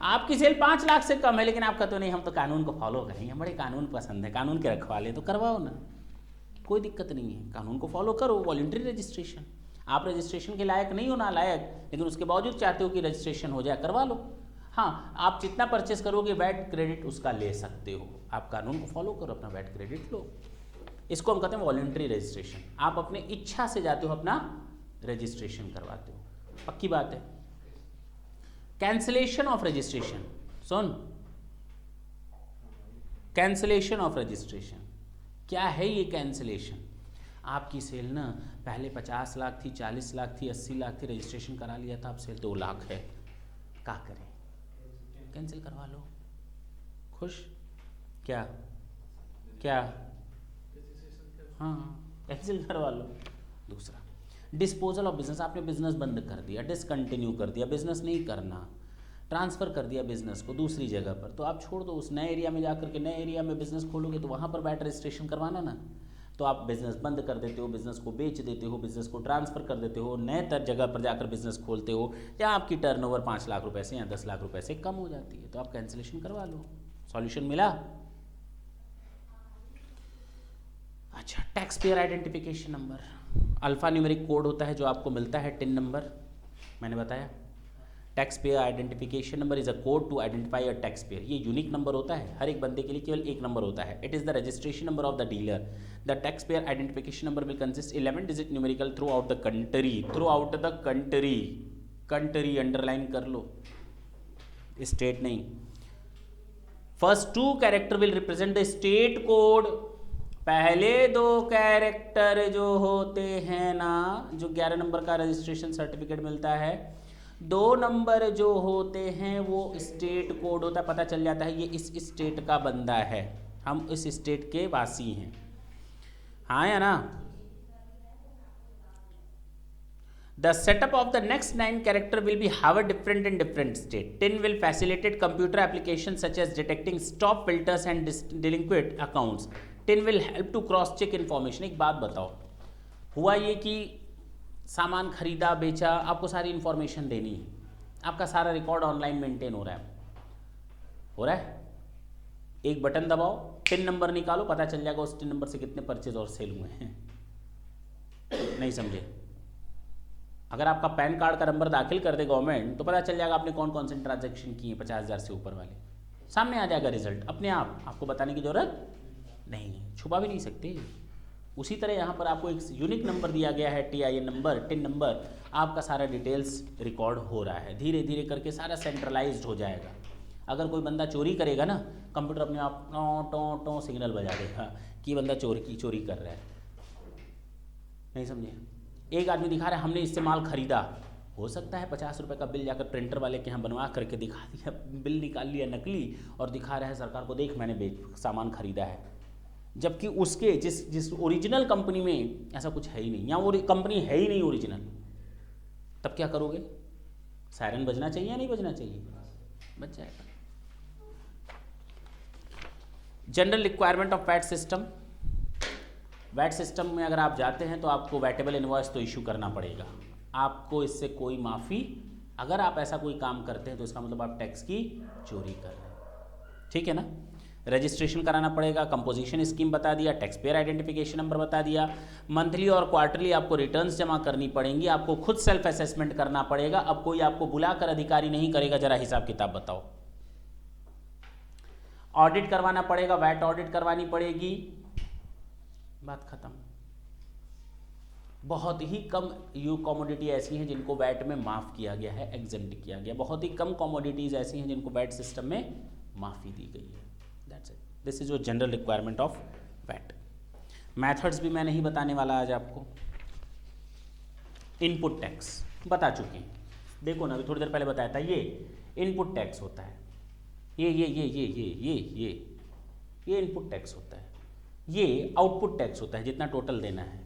आपकी सेल 5 लाख से कम है, लेकिन आप कहते हो नहीं हम तो कानून को फॉलो करेंगे, हमें बड़े कानून पसंद है, कानून के रखवाले, तो करवाओ ना, कोई दिक्कत नहीं है, कानून को फॉलो करो, वॉलंटरी रजिस्ट्रेशन। आप रजिस्ट्रेशन के लायक नहीं हो ना लायक, लेकिन उसके बावजूद चाहते हो कि रजिस्ट्रेशन हो जाए, करवा लो। हाँ, आप जितना परचेस करोगे वैट क्रेडिट उसका ले सकते हो, आप कानून को फॉलो करो, अपना वैट क्रेडिट लो। इसको हम कहते हैं वॉलंटरी रजिस्ट्रेशन। आप अपने इच्छा से जाते हो, अपना रजिस्ट्रेशन करवाते हो, पक्की बात है। Cancellation of registration, soon, cancellation of registration क्या है? ये कैंसिलेशन, आपकी सेल ना पहले 50 लाख थी, 40 लाख थी, 80 लाख थी, रजिस्ट्रेशन करा लिया था, अब सेल 2 लाख है, क्या करें? कैंसिल करवा लो। खुश? क्या क्या? हाँ, कैंसिल करवा लो। दूसरा, डिस्पोजल ऑफ बिजनेस, आपने बिजनेस बंद कर दिया, डिसकंटिन्यू कर दिया, बिजनेस नहीं करना, ट्रांसफ़र कर दिया बिजनेस को दूसरी जगह पर, तो आप छोड़ दो, उस नए एरिया में जाकर के नए एरिया में बिजनेस खोलोगे तो वहाँ पर वैट रजिस्ट्रेशन करवाना ना, तो आप बिजनेस बंद कर देते हो, बिजनेस को बेच देते हो, बिजनेस को ट्रांसफ़र कर देते हो, नए जगह पर जाकर बिजनेस खोलते हो, जहाँ आपकी टर्नओवर 5 लाख रुपए से या 10 लाख रुपए से कम हो जाती है, तो आप कैंसिलेशन करवा लो। सॉल्यूशन मिला? अच्छा, tax payer identification number, alpha numeric code होता है जो आपको मिलता है, टिन नंबर मैंने बताया। Tax payer identification number is a code to identify a tax payer. ये यूनिक नंबर होता है, हर एक बंदे के लिए केवल एक नंबर होता है। It is the registration number of the dealer. The tax payer identification number will consist 11 digit numerical through out the country. Through out the country, country underline कर लो, स्टेट नहीं। First 2 character will represent the state code. पहले 2 character जो होते हैं ना, जो 11 number का registration certificate मिलता है, 2 नंबर जो होते हैं वो स्टेट कोड होता है, पता चल जाता है ये इस स्टेट का बंदा है, हम इस स्टेट के वासी हैं, हाँ या ना। The setup of the next 9 character will be however different in different state. TIN will facilitate computer applications such as detecting stop filters and delinquent accounts. TIN will help to cross check information. एक बात बताओ, हुआ ये कि सामान खरीदा बेचा, आपको सारी इन्फॉर्मेशन देनी है, आपका सारा रिकॉर्ड ऑनलाइन मेंटेन हो रहा है, एक बटन दबाओ, टिन नंबर निकालो, पता चल जाएगा उस टिन नंबर से कितने परचेज और सेल हुए हैं। नहीं समझे? अगर आपका पैन कार्ड का नंबर दाखिल कर दे गवर्नमेंट, तो पता चल जाएगा आपने कौन कौन से ट्रांजैक्शन किए, 50,000 से ऊपर वाले, सामने आ जाएगा रिजल्ट अपने आप, आपको बताने की जरूरत नहीं, छुपा भी नहीं सकते। उसी तरह यहाँ पर आपको एक यूनिक नंबर दिया गया है, TIN नंबर, टिन नंबर, आपका सारा डिटेल्स रिकॉर्ड हो रहा है, धीरे धीरे करके सारा सेंट्रलाइज्ड हो जाएगा। अगर कोई बंदा चोरी करेगा ना, कंप्यूटर अपने आप टों टों टों सिग्नल बजा देगा कि बंदा चोरी कर रहा है। नहीं समझे? एक आदमी दिखा रहा है हमने इससे माल खरीदा, हो सकता है 50 रुपये का बिल जाकर प्रिंटर वाले के यहाँ बनवा करके दिखा दिया, बिल निकाल लिया नकली और दिखा रहा है सरकार को, देख मैंने सामान खरीदा है, जबकि उसके जिस ओरिजिनल कंपनी में ऐसा कुछ है ही नहीं, या वो कंपनी है ही नहीं ओरिजिनल। तब क्या करोगे? सायरन बजना चाहिए या नहीं बजना चाहिए? बच जाएगा। General requirement of VAT system, VAT system में अगर आप जाते हैं तो आपको वैटेबल इनवॉइस तो इशू करना पड़ेगा, आपको इससे कोई माफ़ी, अगर आप ऐसा कोई काम करते हैं तो इसका मतलब आप टैक्स की चोरी कर रहे हैं, ठीक है ना। रजिस्ट्रेशन कराना पड़ेगा, कंपोजिशन स्कीम बता दिया, टैक्स पेयर आइडेंटिफिकेशन नंबर बता दिया, मंथली और क्वार्टरली आपको रिटर्न्स जमा करनी पड़ेंगी, आपको खुद सेल्फ असेसमेंट करना पड़ेगा। अब कोई आपको बुलाकर अधिकारी नहीं करेगा, जरा हिसाब किताब बताओ। ऑडिट करवाना पड़ेगा, वैट ऑडिट करवानी पड़ेगी, बात खत्म। बहुत ही कम कमोडिटी ऐसी हैं जिनको वैट में माफ़ किया गया है, एग्जेम्प्ट किया गया। बहुत ही कम कमोडिटीज़ ऐसी हैं जिनको वैट सिस्टम में माफ़ी दी गई है। That's it, this is your general requirement of VAT. Methods भी मैं नहीं बताने वाला आज आपको। इनपुट टैक्स बता चुके हैं, देखो ना, अभी थोड़ी देर पहले बताया था, ये इनपुट टैक्स होता है, ये इनपुट टैक्स होता है, ये आउटपुट टैक्स होता है जितना टोटल देना है,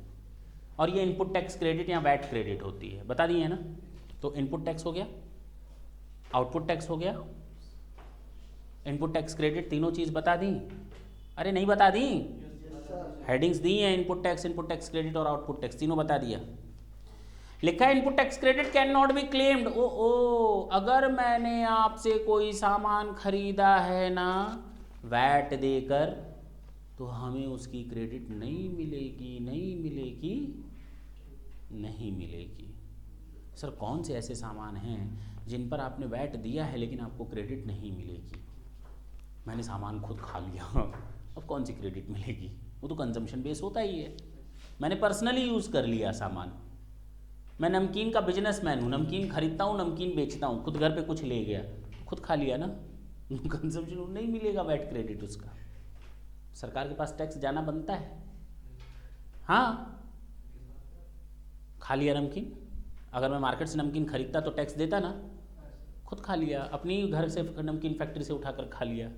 और ये इनपुट टैक्स क्रेडिट या वैट क्रेडिट होती है, बता दिए है ना। तो इनपुट टैक्स हो गया, आउटपुट टैक्स हो गया, इनपुट टैक्स क्रेडिट, तीनों चीज़ बता दी? अरे नहीं बता दी? हेडिंग्स दी हैं, इनपुट टैक्स क्रेडिट और आउटपुट टैक्स, तीनों बता दिया। लिखा है input tax credit can not be claimed. ओ अगर मैंने आपसे कोई सामान खरीदा है ना वैट देकर, तो हमें उसकी क्रेडिट नहीं मिलेगी, नहीं मिलेगी, नहीं मिलेगी। सर कौन से ऐसे सामान हैं जिन पर आपने वैट दिया है लेकिन आपको क्रेडिट नहीं मिलेगी? मैंने सामान खुद खा लिया, अब कौन सी क्रेडिट मिलेगी? वो तो कंजम्पशन बेस होता ही है। मैंने पर्सनली यूज़ कर लिया सामान, मैं नमकीन का बिजनेसमैन हूँ, नमकीन खरीदता हूँ, नमकीन बेचता हूँ, खुद घर पे कुछ ले गया, खुद खा लिया ना, कंजम्पशन नहीं मिलेगा वैट क्रेडिट उसका। सरकार के पास टैक्स जाना बनता है। हाँ, खा लिया नमकीन, अगर मैं मार्केट से नमकीन खरीदता तो टैक्स देता ना, खुद खा लिया, अपनी घर से नमकीन फैक्ट्री से उठाकर खा लिया,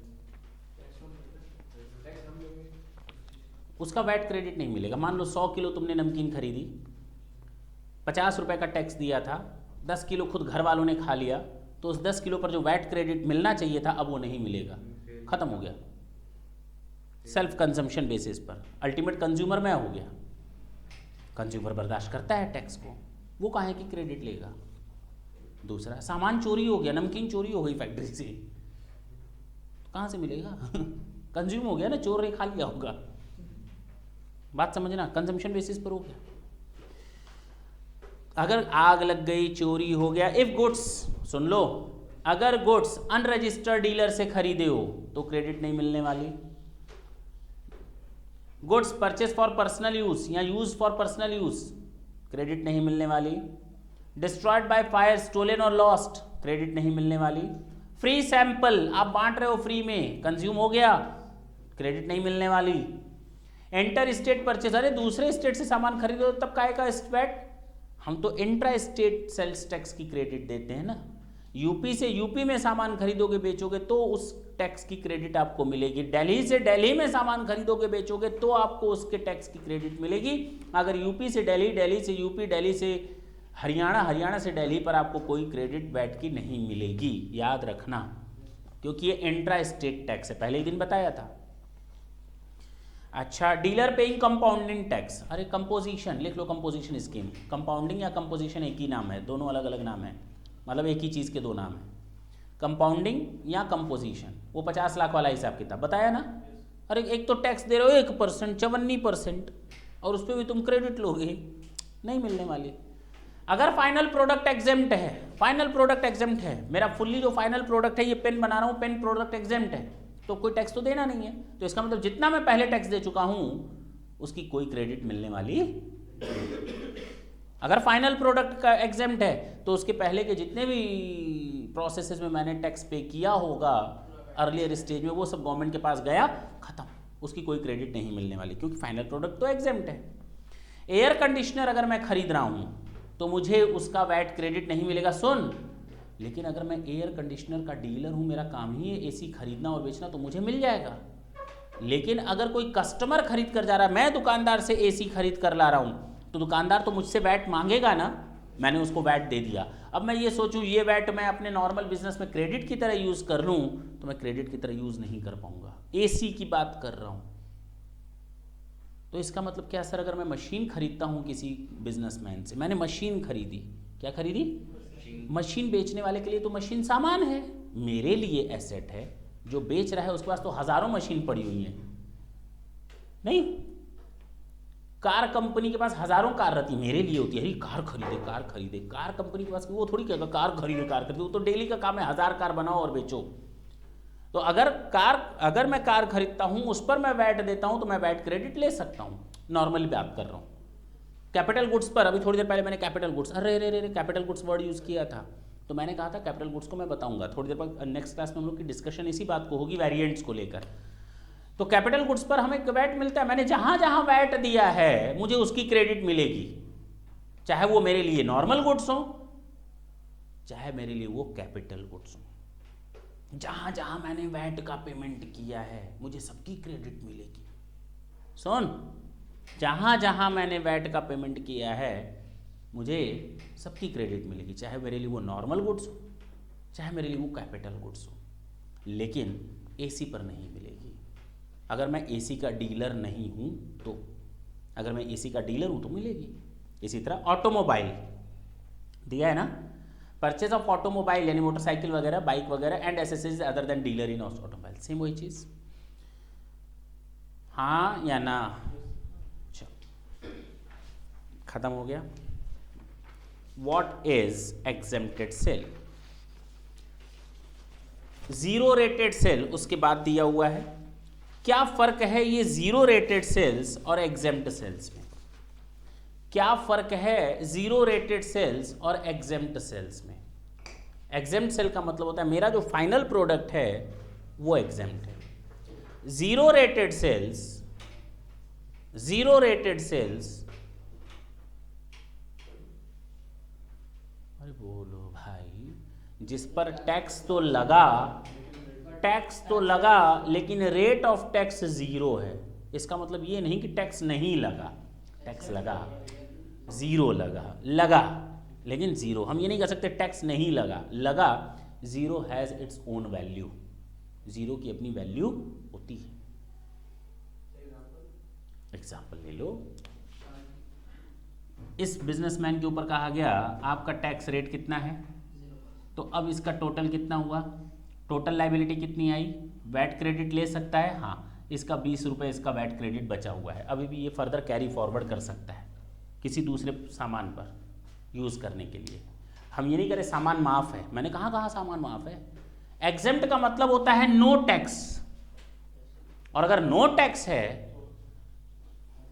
उसका वैट क्रेडिट नहीं मिलेगा। मान लो 100 किलो तुमने नमकीन खरीदी, 50 रुपए का टैक्स दिया था, 10 किलो खुद घर वालों ने खा लिया, तो उस 10 किलो पर जो वैट क्रेडिट मिलना चाहिए था अब वो नहीं मिलेगा, खत्म हो गया। सेल्फ कंजम्पशन बेसिस पर अल्टीमेट कंज्यूमर मैं हो गया। कंज्यूमर बर्दाश्त करता है टैक्स को, वो काहे की क्रेडिट लेगा। दूसरा, सामान चोरी हो गया, नमकीन चोरी हो गई फैक्ट्री से, तो कहाँ से मिलेगा? कंज्यूम हो गया ना, चोर ने खा लिया होगा। बात समझना, कंजम्पशन बेसिस पर हो गया। अगर आग लग गई, चोरी हो गया, इफ गुड्स, सुन लो, अगर गुड्स अनरजिस्टर्ड डीलर से खरीदे हो तो क्रेडिट नहीं मिलने वाली। Goods purchase for personal use या use for personal use, credit नहीं मिलने वाली। डिस्ट्रॉयड बाय फायर, स्टोलन और लॉस्ट, क्रेडिट नहीं मिलने वाली। फ्री सैंपल, आप बांट रहे हो फ्री में, कंज्यूम हो गया, क्रेडिट नहीं मिलने वाली। एंटर स्टेट परचेज, अरे दूसरे स्टेट से सामान खरीदो तब काहे का वैट? हम तो इंट्रा स्टेट सेल्स टैक्स की क्रेडिट देते हैं ना। यूपी से यूपी में सामान खरीदोगे बेचोगे तो उस टैक्स की क्रेडिट आपको मिलेगी। दिल्ली से दिल्ली में सामान खरीदोगे बेचोगे तो आपको उसके टैक्स की क्रेडिट मिलेगी। अगर यूपी से दिल्ली, दिल्ली से यूपी, दिल्ली से हरियाणा, हरियाणा से दिल्ली पर आपको कोई क्रेडिट वैट की नहीं मिलेगी, याद रखना, क्योंकि ये इंट्रा स्टेट टैक्स है, पहले ही दिन बताया था। अच्छा, डीलर पेइंग कंपाउंडिंग टैक्स, अरे कंपोजिशन लिख लो, कंपोजिशन स्कीम। कंपाउंडिंग या कंपोजिशन एक ही नाम है, दोनों अलग अलग नाम है, मतलब एक ही चीज़ के दो नाम है, कंपाउंडिंग या कंपोजिशन। वो 50 लाख वाला हिसाब किताब बताया ना। अरे एक तो टैक्स दे रहे हो 1%, 54%, और उस पर भी तुम क्रेडिट लोगे, नहीं मिलने वाली। अगर फाइनल प्रोडक्ट एग्जेम्प्ट है, फाइनल प्रोडक्ट एग्जेम्प्ट है, मेरा फुल्ली जो फाइनल प्रोडक्ट है, ये पेन बना रहा हूँ, पेन प्रोडक्ट एग्जेम्प्ट है, तो कोई टैक्स तो देना नहीं है। तो इसका मतलब जितना मैं पहले टैक्स दे चुका हूं उसकी कोई क्रेडिट मिलने वाली। अगर फाइनल प्रोडक्ट का एग्जेम्प्ट है तो उसके पहले के जितने भी प्रोसेसेस में मैंने टैक्स पे किया होगा अर्लियर स्टेज में, वो सब गवर्नमेंट के पास गया, खत्म, उसकी कोई क्रेडिट नहीं मिलने वाली, क्योंकि फाइनल प्रोडक्ट तो एग्जेम्प्ट है। एयर कंडीशनर अगर मैं खरीद रहा हूं तो मुझे उसका वैट क्रेडिट नहीं मिलेगा, सुन। लेकिन अगर मैं एयर कंडीशनर का डीलर हूं, मेरा काम ही है एसी खरीदना और बेचना, तो मुझे मिल जाएगा। लेकिन अगर कोई कस्टमर खरीद कर जा रहा है, मैं दुकानदार से एसी खरीद कर ला रहा हूं, तो दुकानदार तो मुझसे वैट मांगेगा ना, मैंने उसको वैट दे दिया। अब मैं ये सोचूं ये वैट मैं अपने नॉर्मल बिजनेस में क्रेडिट की तरह यूज कर लूं, तो मैं क्रेडिट की तरह यूज नहीं कर पाऊंगा, एसी की बात कर रहा हूं। तो इसका मतलब क्या सर, अगर मैं मशीन खरीदता हूं किसी बिजनेसमैन से, मैंने मशीन खरीदी, क्या खरीदी? मशीन बेचने वाले के लिए तो मशीन सामान है, मेरे लिए एसेट है। जो बेच रहा है उसके पास तो हजारों मशीन पड़ी हुई है, नहीं? कार कंपनी के पास हजारों कार रहती, मेरे लिए होती है, कार खरीदे, कार खरीदे। कार कंपनी के पास वो थोड़ी कहेगा कार खरीदे, कार खरीदे, वो तो डेली का काम है, 1000 कार बनाओ और बेचो। तो अगर मैं कार खरीदता हूं, उस पर मैं वैट देता हूं, तो मैं वैट क्रेडिट ले सकता हूं, नॉर्मली बात कर रहा हूं। कैपिटल गुड्स पर अभी थोड़ी देर पहले मैंने कैपिटल गुड्स, अरे रे रे रे कैपिटल गुड्स वर्ड यूज़ किया था, तो मैंने कहा था कैपिटल गुड्स को मैं बताऊंगा थोड़ी देर बाद, नेक्स्ट क्लास में हम लोग की डिस्कशन इसी बात को होगी, वेरिएंट्स को लेकर। तो कैपिटल गुड्स पर हमें वैट मिलता है, मैंने जहां जहां वैट दिया है मुझे उसकी क्रेडिट मिलेगी, चाहे वो मेरे लिए नॉर्मल गुड्स हो, चाहे मेरे लिए वो कैपिटल गुड्स हो। जहां जहां मैंने वैट का पेमेंट किया है मुझे सबकी क्रेडिट मिलेगी। सुन, जहां जहां मैंने वैट का पेमेंट किया है मुझे सबकी क्रेडिट मिलेगी, चाहे मेरे लिए वो नॉर्मल गुड्स हो, चाहे मेरे लिए वो कैपिटल गुड्स हो। लेकिन एसी पर नहीं मिलेगी। अगर मैं एसी का डीलर नहीं हूं तो, अगर मैं एसी का डीलर हूं तो मिलेगी। इसी तरह ऑटोमोबाइल दिया है ना, परचेज ऑफ ऑटोमोबाइल यानी मोटरसाइकिल वगैरह, बाइक वगैरह and accessories other than dealer in automobile, same वही चीज, हाँ या ना। खत्म हो गया। What is exempted sale? Zero rated sale उसके बाद दिया हुआ है। क्या फर्क है ये जीरो रेटेड सेल्स और एग्जेम्प्ट सेल्स में? क्या फर्क है जीरो रेटेड सेल्स और एग्जेम्प्ट सेल्स में? एग्जेम्प्ट सेल का मतलब होता है मेरा जो फाइनल प्रोडक्ट है वो एग्जेम्प्ट है। जीरो रेटेड सेल्स अरे बोलो भाई, जिस पर टैक्स तो लगा लेकिन रेट ऑफ टैक्स जीरो है। इसका मतलब ये नहीं कि टैक्स नहीं लगा, टैक्स लगा, जीरो लगा लेकिन जीरो। हम ये नहीं कह सकते टैक्स नहीं लगा। Zero has its own value, zero की अपनी वैल्यू होती है। एग्जाम्पल ले लो, इस बिजनेसमैन के ऊपर कहा गया आपका टैक्स रेट कितना है, तो अब इसका टोटल कितना हुआ, टोटल लायबिलिटी कितनी आई, वैट क्रेडिट ले सकता है, हाँ इसका 20 रुपये इसका वैट क्रेडिट बचा हुआ है, अभी भी ये फर्दर कैरी फॉरवर्ड कर सकता है किसी दूसरे सामान पर यूज़ करने के लिए। हम ये नहीं करें सामान माफ़ है, मैंने कहा सामान माफ़ है। एग्जेम्प्ट का मतलब होता है नो टैक्स, और अगर नो टैक्स है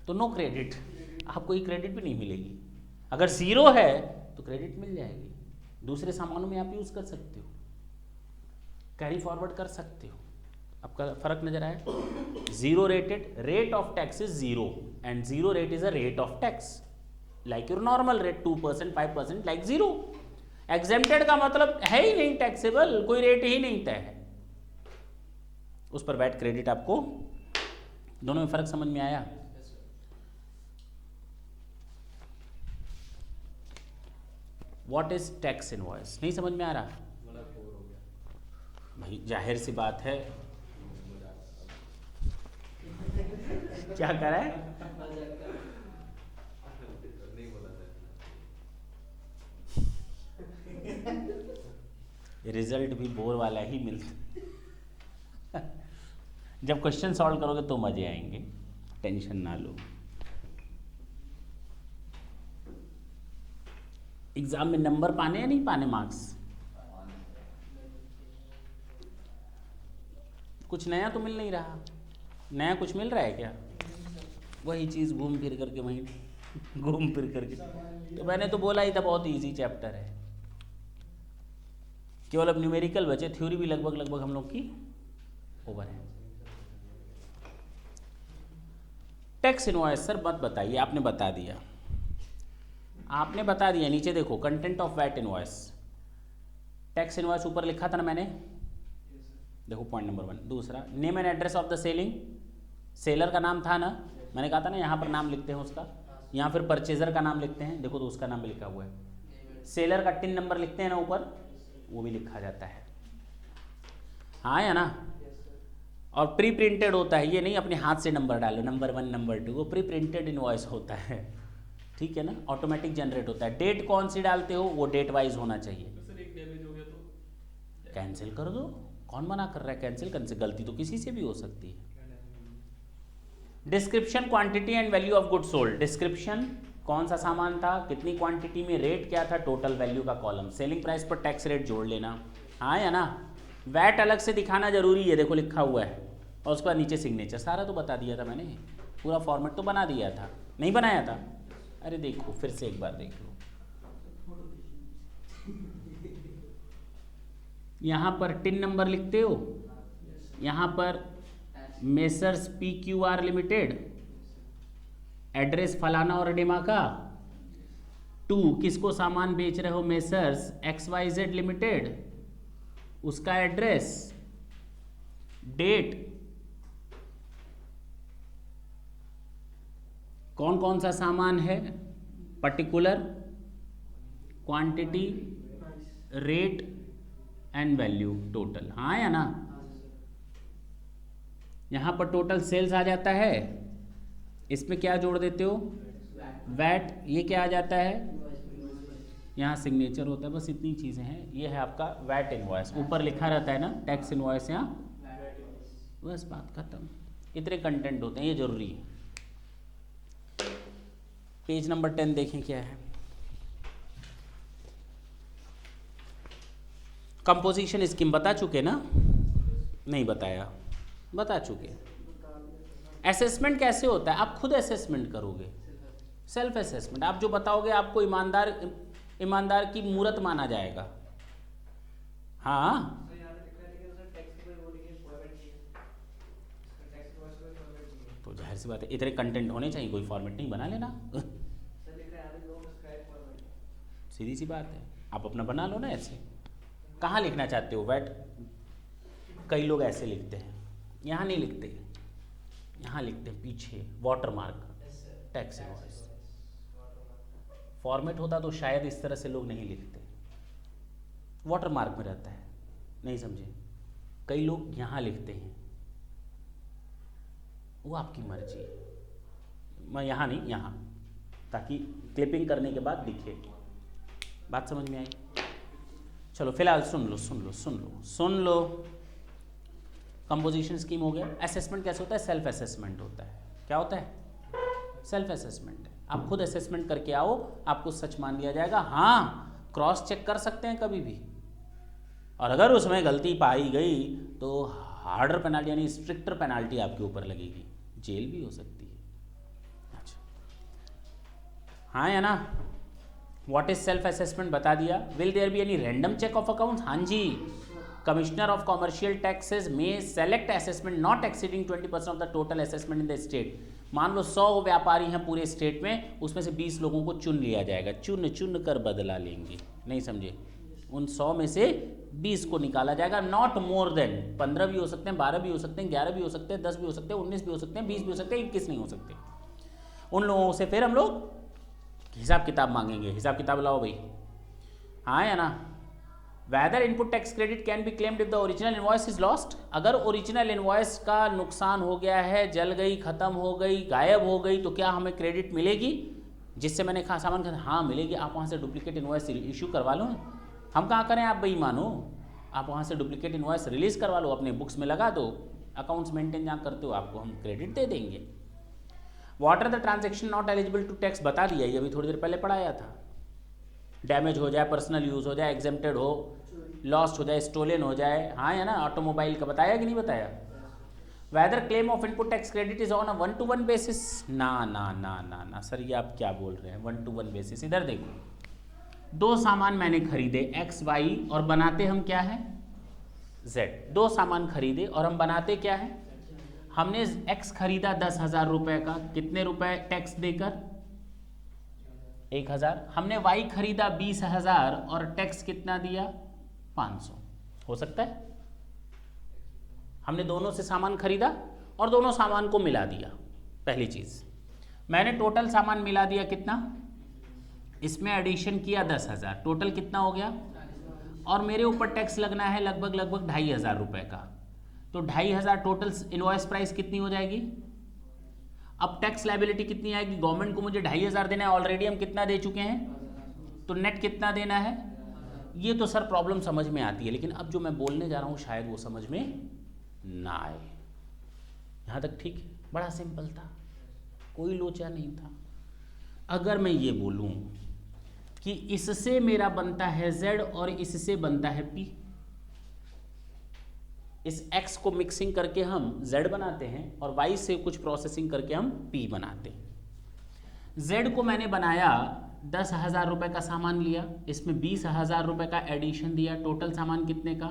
तो नो क्रेडिट, आपको कोई क्रेडिट भी नहीं मिलेगी। अगर जीरो है तो क्रेडिट मिल जाएगी, दूसरे सामानों में आप यूज़ कर सकते हो, कैरी फॉरवर्ड कर सकते हो। आपका फर्क नजर आया? Zero rated, rate of tax is zero and zero rate is a rate of tax like your normal rate 2%, 5% like zero. Exempted का मतलब है ही नहीं टैक्सेबल, कोई रेट ही नहीं तय है, उस पर वैट क्रेडिट आपको। दोनों में फर्क समझ में आया? What is tax invoice? नहीं समझ में आ रहा भाई? जाहिर सी बात है, क्या कर रहा है? रिजल्ट भी बोर वाला ही मिलता जब क्वेश्चन सॉल्व करोगे तो मजे आएंगे, टेंशन ना लो। एग्जाम में नंबर पाने या नहीं पाने, मार्क्स? कुछ नया तो मिल नहीं रहा, नया कुछ मिल रहा है क्या? वही चीज़ घूम फिर करके वहीं घूम फिर करके। तो मैंने तो बोला ही था बहुत इजी चैप्टर है, केवल अब न्यूमेरिकल बचे, थ्योरी भी लगभग हम लोग की ओवर है। टैक्स इनवॉइस सर मत बताइए, आपने बता दिया, नीचे देखो content of VAT invoice. Tax invoice ऊपर लिखा था ना मैंने, देखो पॉइंट नंबर 1। दूसरा, name and address of the selling, seller का नाम था ना, मैंने कहा था ना यहाँ पर नाम लिखते हैं उसका, यहाँ फिर परचेजर का नाम लिखते हैं, देखो तो उसका नाम भी लिखा हुआ है। सेलर का टिन नंबर लिखते हैं ना ऊपर, वो भी लिखा जाता है, हाँ या ना। और प्री प्रिंटेड होता है, ये नहीं अपने हाथ से नंबर डालो, नंबर 1 नंबर 2, वो प्री प्रिंटेड इनवॉइस होता है, ठीक है ना, ऑटोमेटिक जनरेट होता है। डेट कौन सी डालते हो वो डेट वाइज होना चाहिए।
सर एक डैमेज हो गया तो
कैंसिल कर दो, कौन मना कर रहा है कैंसिल करने से, गलती तो किसी से भी हो सकती है। Description, quantity and value of good sold. Description, कौन सा सामान था, कितनी क्वांटिटी में, रेट क्या था, टोटल वैल्यू का कॉलम, सेलिंग प्राइस पर टैक्स रेट जोड़ लेना, हाँ या ना। वैट अलग से दिखाना जरूरी है, देखो लिखा हुआ है, और उसके बाद नीचे सिग्नेचर, सारा तो बता दिया था मैंने, पूरा फॉर्मेट तो बना दिया था, नहीं बनाया था? अरे देखो फिर से एक बार देख लो, यहाँ पर टिन नंबर लिखते हो, यहाँ पर मेसर्स PQR लिमिटेड, एड्रेस फलाना और डिमाका, 2 किसको सामान बेच रहे हो, मेसर्स XYZ लिमिटेड, उसका एड्रेस, डेट, कौन कौन सा सामान है, particular, quantity, rate and value, total, हाँ या ना। यहां पर टोटल सेल्स आ जाता है, इसमें क्या जोड़ देते हो, वैट, ये क्या आ जाता है, यहाँ सिग्नेचर होता है, बस इतनी चीजें हैं। ये है आपका वैट इनवॉइस, ऊपर लिखा रहता है ना टैक्स इनवॉइस, यहाँ बस बात खत्म। इतने कंटेंट होते हैं, ये जरूरी है। पेज नंबर 10 देखें क्या है, कंपोजिशन स्कीम बता चुके ना, नहीं बताया, बता चुके। असेसमेंट कैसे होता है, आप खुद असेसमेंट करोगे, सेल्फ असेसमेंट, आप जो बताओगे आपको ईमानदार की मूरत माना जाएगा। हाँ तो जाहिर सी बात है, इतने कंटेंट होने चाहिए, कोई फॉर्मेट नहीं, बना लेना सीधी सी बात है, आप अपना बना लो ना। ऐसे कहाँ लिखना चाहते हो वैट, कई लोग ऐसे लिखते हैं, यहाँ नहीं लिखते, यहाँ लिखते हैं पीछे वाटरमार्क, टैक्स इनवॉइस। फॉर्मेट होता तो शायद इस तरह से लोग नहीं लिखते, वाटरमार्क में रहता है, नहीं समझे। कई लोग यहाँ लिखते हैं, वो आपकी मर्जी, मैं यहाँ नहीं, यहाँ, ताकि क्लिपिंग करने के बाद दिखे। बात समझ में आई? चलो फिलहाल सुन लो। कंपोजिशन स्कीम हो गया। असेसमेंट कैसे होता है, सेल्फ असेसमेंट होता है। क्या होता है, सेल्फ असेसमेंट है। आप खुद असेसमेंट करके आओ, आपको सच मान लिया जाएगा। हाँ, क्रॉस चेक कर सकते हैं कभी भी, और अगर उसमें गलती पाई गई तो हार्डर पेनाल्टी यानी स्ट्रिक्टर पेनाल्टी आपके ऊपर लगेगी, जेल भी हो सकती है। अच्छा, हाँ या ना? व्हाट इज सेल्फ असेसमेंट बता दिया। Will there be any random check of accounts? हाँ जी, कमिश्नर ऑफ कॉमर्शियल टैक्सेस में select assessment not exceeding 20% of the total assessment in the state. मान लो 100 व्यापारी हैं पूरे स्टेट में, उसमें से 20 लोगों को चुन लिया जाएगा, चुन कर बदला लेंगे, नहीं समझे? उन 100 में से 20 को निकाला जाएगा, नॉट मोर देन। 15 भी हो सकते हैं, 12 भी हो सकते हैं, 11 भी हो सकते हैं, 10 भी हो सकते हैं, 19 भी हो सकते हैं, 20 भी हो सकते हैं, 21 नहीं हो सकते। उन लोगों से फिर हम लोग हिसाब किताब मांगेंगे, हिसाब किताब लाओ भाई, हाँ या ना? Whether input tax credit can be claimed if the original invoice is lost. अगर ओरिजिनल इनवॉइस का नुकसान हो गया है, जल गई, खत्म हो गई, गायब हो गई, तो क्या हमें क्रेडिट मिलेगी? जिससे मैंने कहा सामान खरीदा, हाँ मिलेगी। आप वहाँ से डुप्लीकेट इनवॉइस इशू करवा लो। हम कहाँ करें, आप बेईमान हो। आप वहाँ से डुप्लीकेट इनवॉइस रिलीज करवा लो, अपने बुक्स में लगा दो, अकाउंट्स मेंटेन जहाँ करते हो, आपको हम क्रेडिट दे देंगे। What are the transaction not eligible to tax बता दिया, ये अभी थोड़ी देर पहले पढ़ाया था। डैमेज हो जाए, पर्सनल यूज हो जाए, एग्जेम्प्टेड हो, लॉस्ट हो जाए, स्टोलन हो जाए, हाँ या ना? ऑटोमोबाइल का बताया कि नहीं बताया? Whether claim of input tax credit is on a 1-to-1 basis? ना सर, ये आप क्या बोल रहे हैं 1-to-1 बेसिस? इधर देखो, 2 सामान मैंने खरीदे X, Y, और बनाते हम क्या है Z। 2 सामान खरीदे और हम बनाते क्या है? हमने X खरीदा 10,000 रुपए का, कितने रुपए टैक्स देकर? 1,000। हमने Y खरीदा 20,000 और टैक्स कितना दिया? 500। हो सकता है? हमने दोनों से सामान खरीदा और दोनों सामान को मिला दिया। पहली चीज, मैंने टोटल सामान मिला दिया कितना? इसमें एडिशन किया 10,000, टोटल कितना हो गया? और मेरे ऊपर टैक्स लगना है लगभग 2,500 रुपए का, तो 2,500 टोटल इनवॉइस प्राइस कितनी हो जाएगी? अब टैक्स लायबिलिटी कितनी आएगी? गवर्नमेंट को मुझे 2,500 देना है, ऑलरेडी हम कितना दे चुके हैं, तो नेट कितना देना है? ये तो सर प्रॉब्लम समझ में आती है, लेकिन अब जो मैं बोलने जा रहा हूँ शायद वो समझ में ना आए। यहाँ तक ठीक है, बड़ा सिंपल था, कोई लोचा नहीं था। अगर मैं ये बोलूँ कि इससे मेरा बनता है Z और इससे बनता है P, इस X को मिक्सिंग करके हम Z बनाते हैं और Y से कुछ प्रोसेसिंग करके हम P बनाते हैं। Z को मैंने बनाया 10,000 रुपये का सामान लिया, इसमें 20,000 रुपये का एडिशन दिया, टोटल सामान कितने का,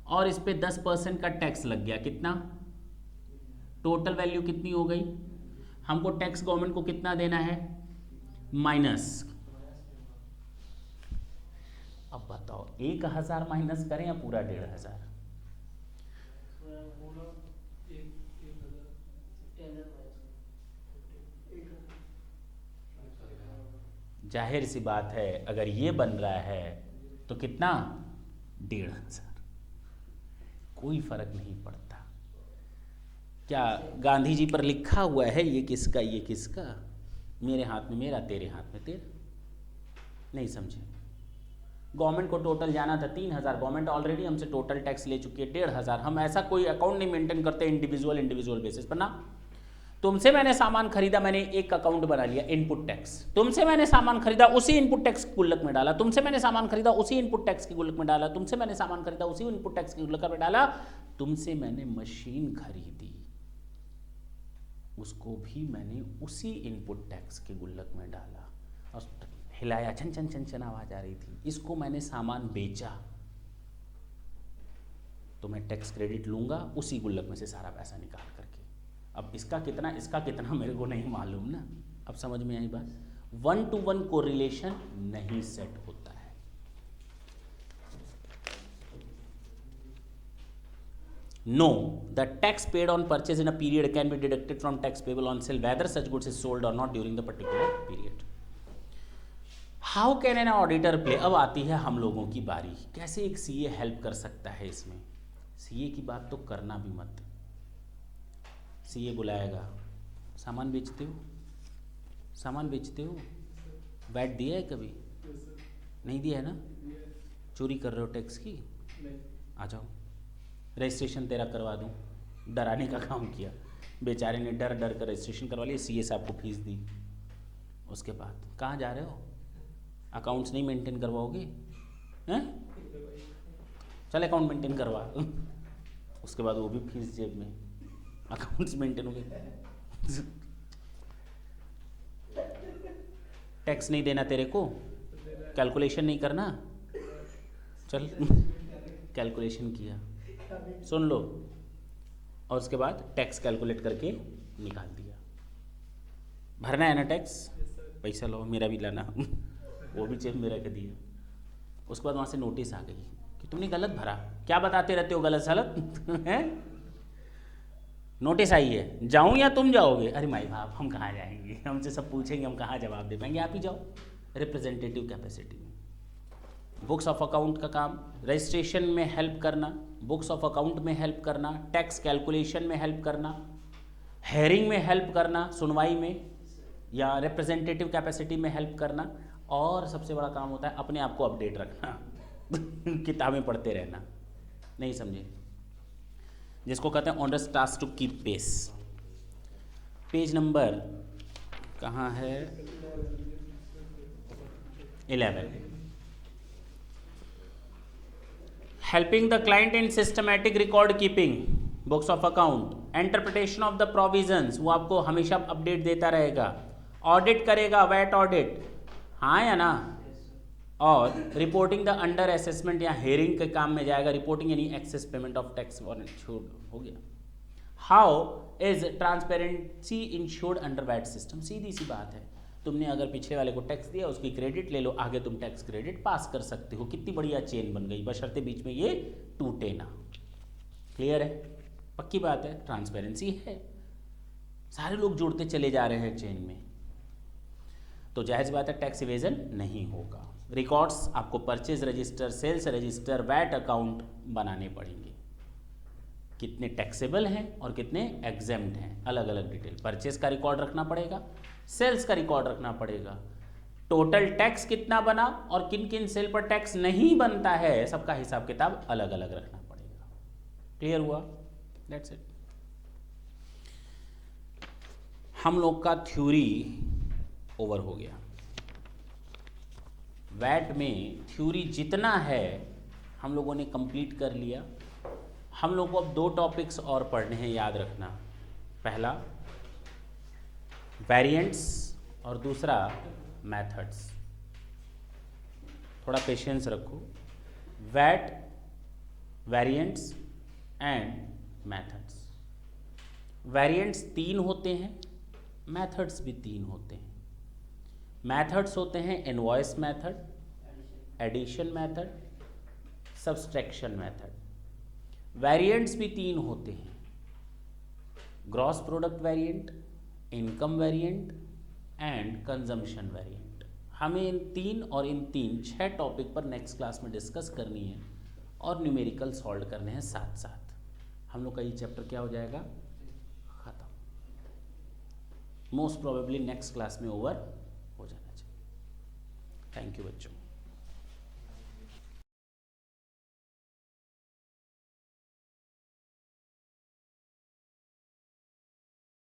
और इस पे 10% का टैक्स लग गया, कितना, टोटल वैल्यू कितनी हो गई, हमको टैक्स गवर्नमेंट को कितना देना है, माइनस। अब बताओ 1,000 माइनस करें या पूरा 1,500? जाहिर सी बात है अगर ये बन रहा है तो कितना, 1,500, कोई फर्क नहीं पड़ता। क्या गांधी जी पर लिखा हुआ है ये किसका ये किसका, मेरे हाथ में मेरा, तेरे हाथ में तेरा, नहीं समझे। गवर्नमेंट को टोटल जाना था 3,000, गवर्नमेंट ऑलरेडी हमसे टोटल टैक्स ले चुकी है 1,500। हम ऐसा कोई अकाउंट नहीं मेंटेन करते इंडिविजुअल बेसिस पर ना। तुमसे मैंने सामान खरीदा, मैंने एक अकाउंट बना लिया इनपुट टैक्स, तुमसे मैंने सामान खरीदा उसी इनपुट टैक्स की गुल्लक में डाला, तुमसे मैंने सामान खरीदा उसी इनपुट टैक्स की गुल्लक में डाला, तुमसे मैंने सामान खरीदा उसी इनपुट टैक्स की गुल्लक में डाला, तुमसे मैंने मशीन खरीदी उसको भी मैंने उसी इनपुट टैक्स के गुल्लक में डाला, और हिलाया, छन छन छन छन आवाज आ रही थी, इसको मैंने सामान बेचा तो मैं टैक्स क्रेडिट लूंगा उसी गुल्लक में से सारा पैसा निकाल करके। अब इसका कितना मेरे को नहीं मालूम ना। अब समझ में आई बात, 1-to-1 कोरिलेशन नहीं सेट होता है। No, the tax paid on purchase in a period can be deducted from tax payable on sale whether such goods is sold or not during the particular period. How can an auditor play? अब आती है हम लोगों की बारी, कैसे एक CA help कर सकता है इसमें। सीए की बात तो करना भी मत, सीए बुलाएगा, सामान बेचते हो, वैट दिया है कभी, नहीं दिया है ना, चोरी कर रहे हो टैक्स की, आ जाओ रजिस्ट्रेशन तेरा करवा दूं, डराने का काम किया, बेचारे ने डर डर कर रजिस्ट्रेशन करवा लिया, सीए साहब को फीस दी, उसके बाद कहाँ जा रहे हो, अकाउंट्स नहीं मेंटेन करवाओगे हैं, चल अकाउंट मेंटेन करवा उसके बाद वो भी फीस जेब में, अकाउंट्स मेंटेन हो गए। टैक्स नहीं देना तेरे को, कैलकुलेशन नहीं करना, चल कैलकुलेशन किया, सुन लो, और उसके बाद टैक्स कैलकुलेट करके निकाल दिया। भरना है ना टैक्स, पैसा लो, मेरा भी लाना वो भी चेक में रख दिया। उसके बाद वहाँ से नोटिस आ गई कि तुमने गलत भरा, क्या बताते रहते हो गलत सलत हैं, नोटिस आई है, जाऊं या तुम जाओगे, अरे माई बाप हम कहाँ जाएंगे, हमसे सब पूछेंगे, हम कहाँ जवाब दे पाएंगे, आप ही जाओ रिप्रेजेंटेटिव कैपेसिटी में। बुक्स ऑफ अकाउंट का काम, रजिस्ट्रेशन में हेल्प करना, बुक्स ऑफ अकाउंट में हेल्प करना, टैक्स कैलकुलेशन में हेल्प करना, हेयरिंग में हेल्प करना, सुनवाई में या रिप्रेजेंटेटिव कैपेसिटी में हेल्प करना, और सबसे बड़ा काम होता है अपने आप को अपडेट रखना किताबें पढ़ते रहना, नहीं समझे, जिसको कहते हैं onerous task to keep pace. Page number कहाँ है, 11। Helping the client in systematic record keeping, books of account, interpretation of the provisions, वो आपको हमेशा अपडेट देता रहेगा, ऑडिट करेगा, वैट ऑडिट, हाँ या ना, और रिपोर्टिंग द अंडर असेसमेंट या हेयरिंग के काम में जाएगा, reporting any excess payment of tax warrant हो गया। How is transparency ensured under VAT system, सीधी सी बात है, तुमने अगर पिछले वाले को टैक्स दिया उसकी क्रेडिट ले लो, आगे तुम टैक्स क्रेडिट पास कर सकते हो, कितनी बढ़िया चेन बन गई, बशर्ते बीच में ये टूटे ना। क्लियर है, पक्की बात है, ट्रांसपेरेंसी है, सारे लोग जुड़ते चले जा रहे हैं चेन में, तो जायज़ बात है टैक्स इवेजन नहीं होगा। रिकॉर्ड्स आपको purchase register, sales register, VAT account बनाने पड़ेंगे, कितने टैक्सेबल हैं और कितने एग्जेम्प्ट हैं, अलग अलग डिटेल। परचेज का रिकॉर्ड रखना पड़ेगा, सेल्स का रिकॉर्ड रखना पड़ेगा, टोटल टैक्स कितना बना और किन किन सेल पर टैक्स नहीं बनता है, सबका हिसाब किताब अलग अलग रखना पड़ेगा। क्लियर हुआ, दैट्स इट। हम लोग का थ्योरी ओवर हो गया, वैट में थ्योरी जितना है हम लोगों ने कंप्लीट कर लिया। हम लोग को अब 2 टॉपिक्स और पढ़ने हैं, याद रखना। पहला वेरिएंट्स और दूसरा मेथड्स। थोड़ा पेशेंस रखो। VAT, variants and methods. Variants 3 होते हैं, मेथड्स भी 3 होते हैं। मेथड्स होते हैं invoice method, addition method, subtraction method. Variants भी 3 होते हैं, gross product variant, income variant and consumption variant. हमें इन 3 और इन 6 टॉपिक पर नेक्स्ट क्लास में डिस्कस करनी है और न्यूमेरिकल सॉल्व करने हैं साथ साथ। हम लोग का ये चैप्टर क्या हो जाएगा, खत्म। मोस्ट प्रोबेबली नेक्स्ट क्लास में ओवर हो जाना चाहिए। थैंक यू बच्चों।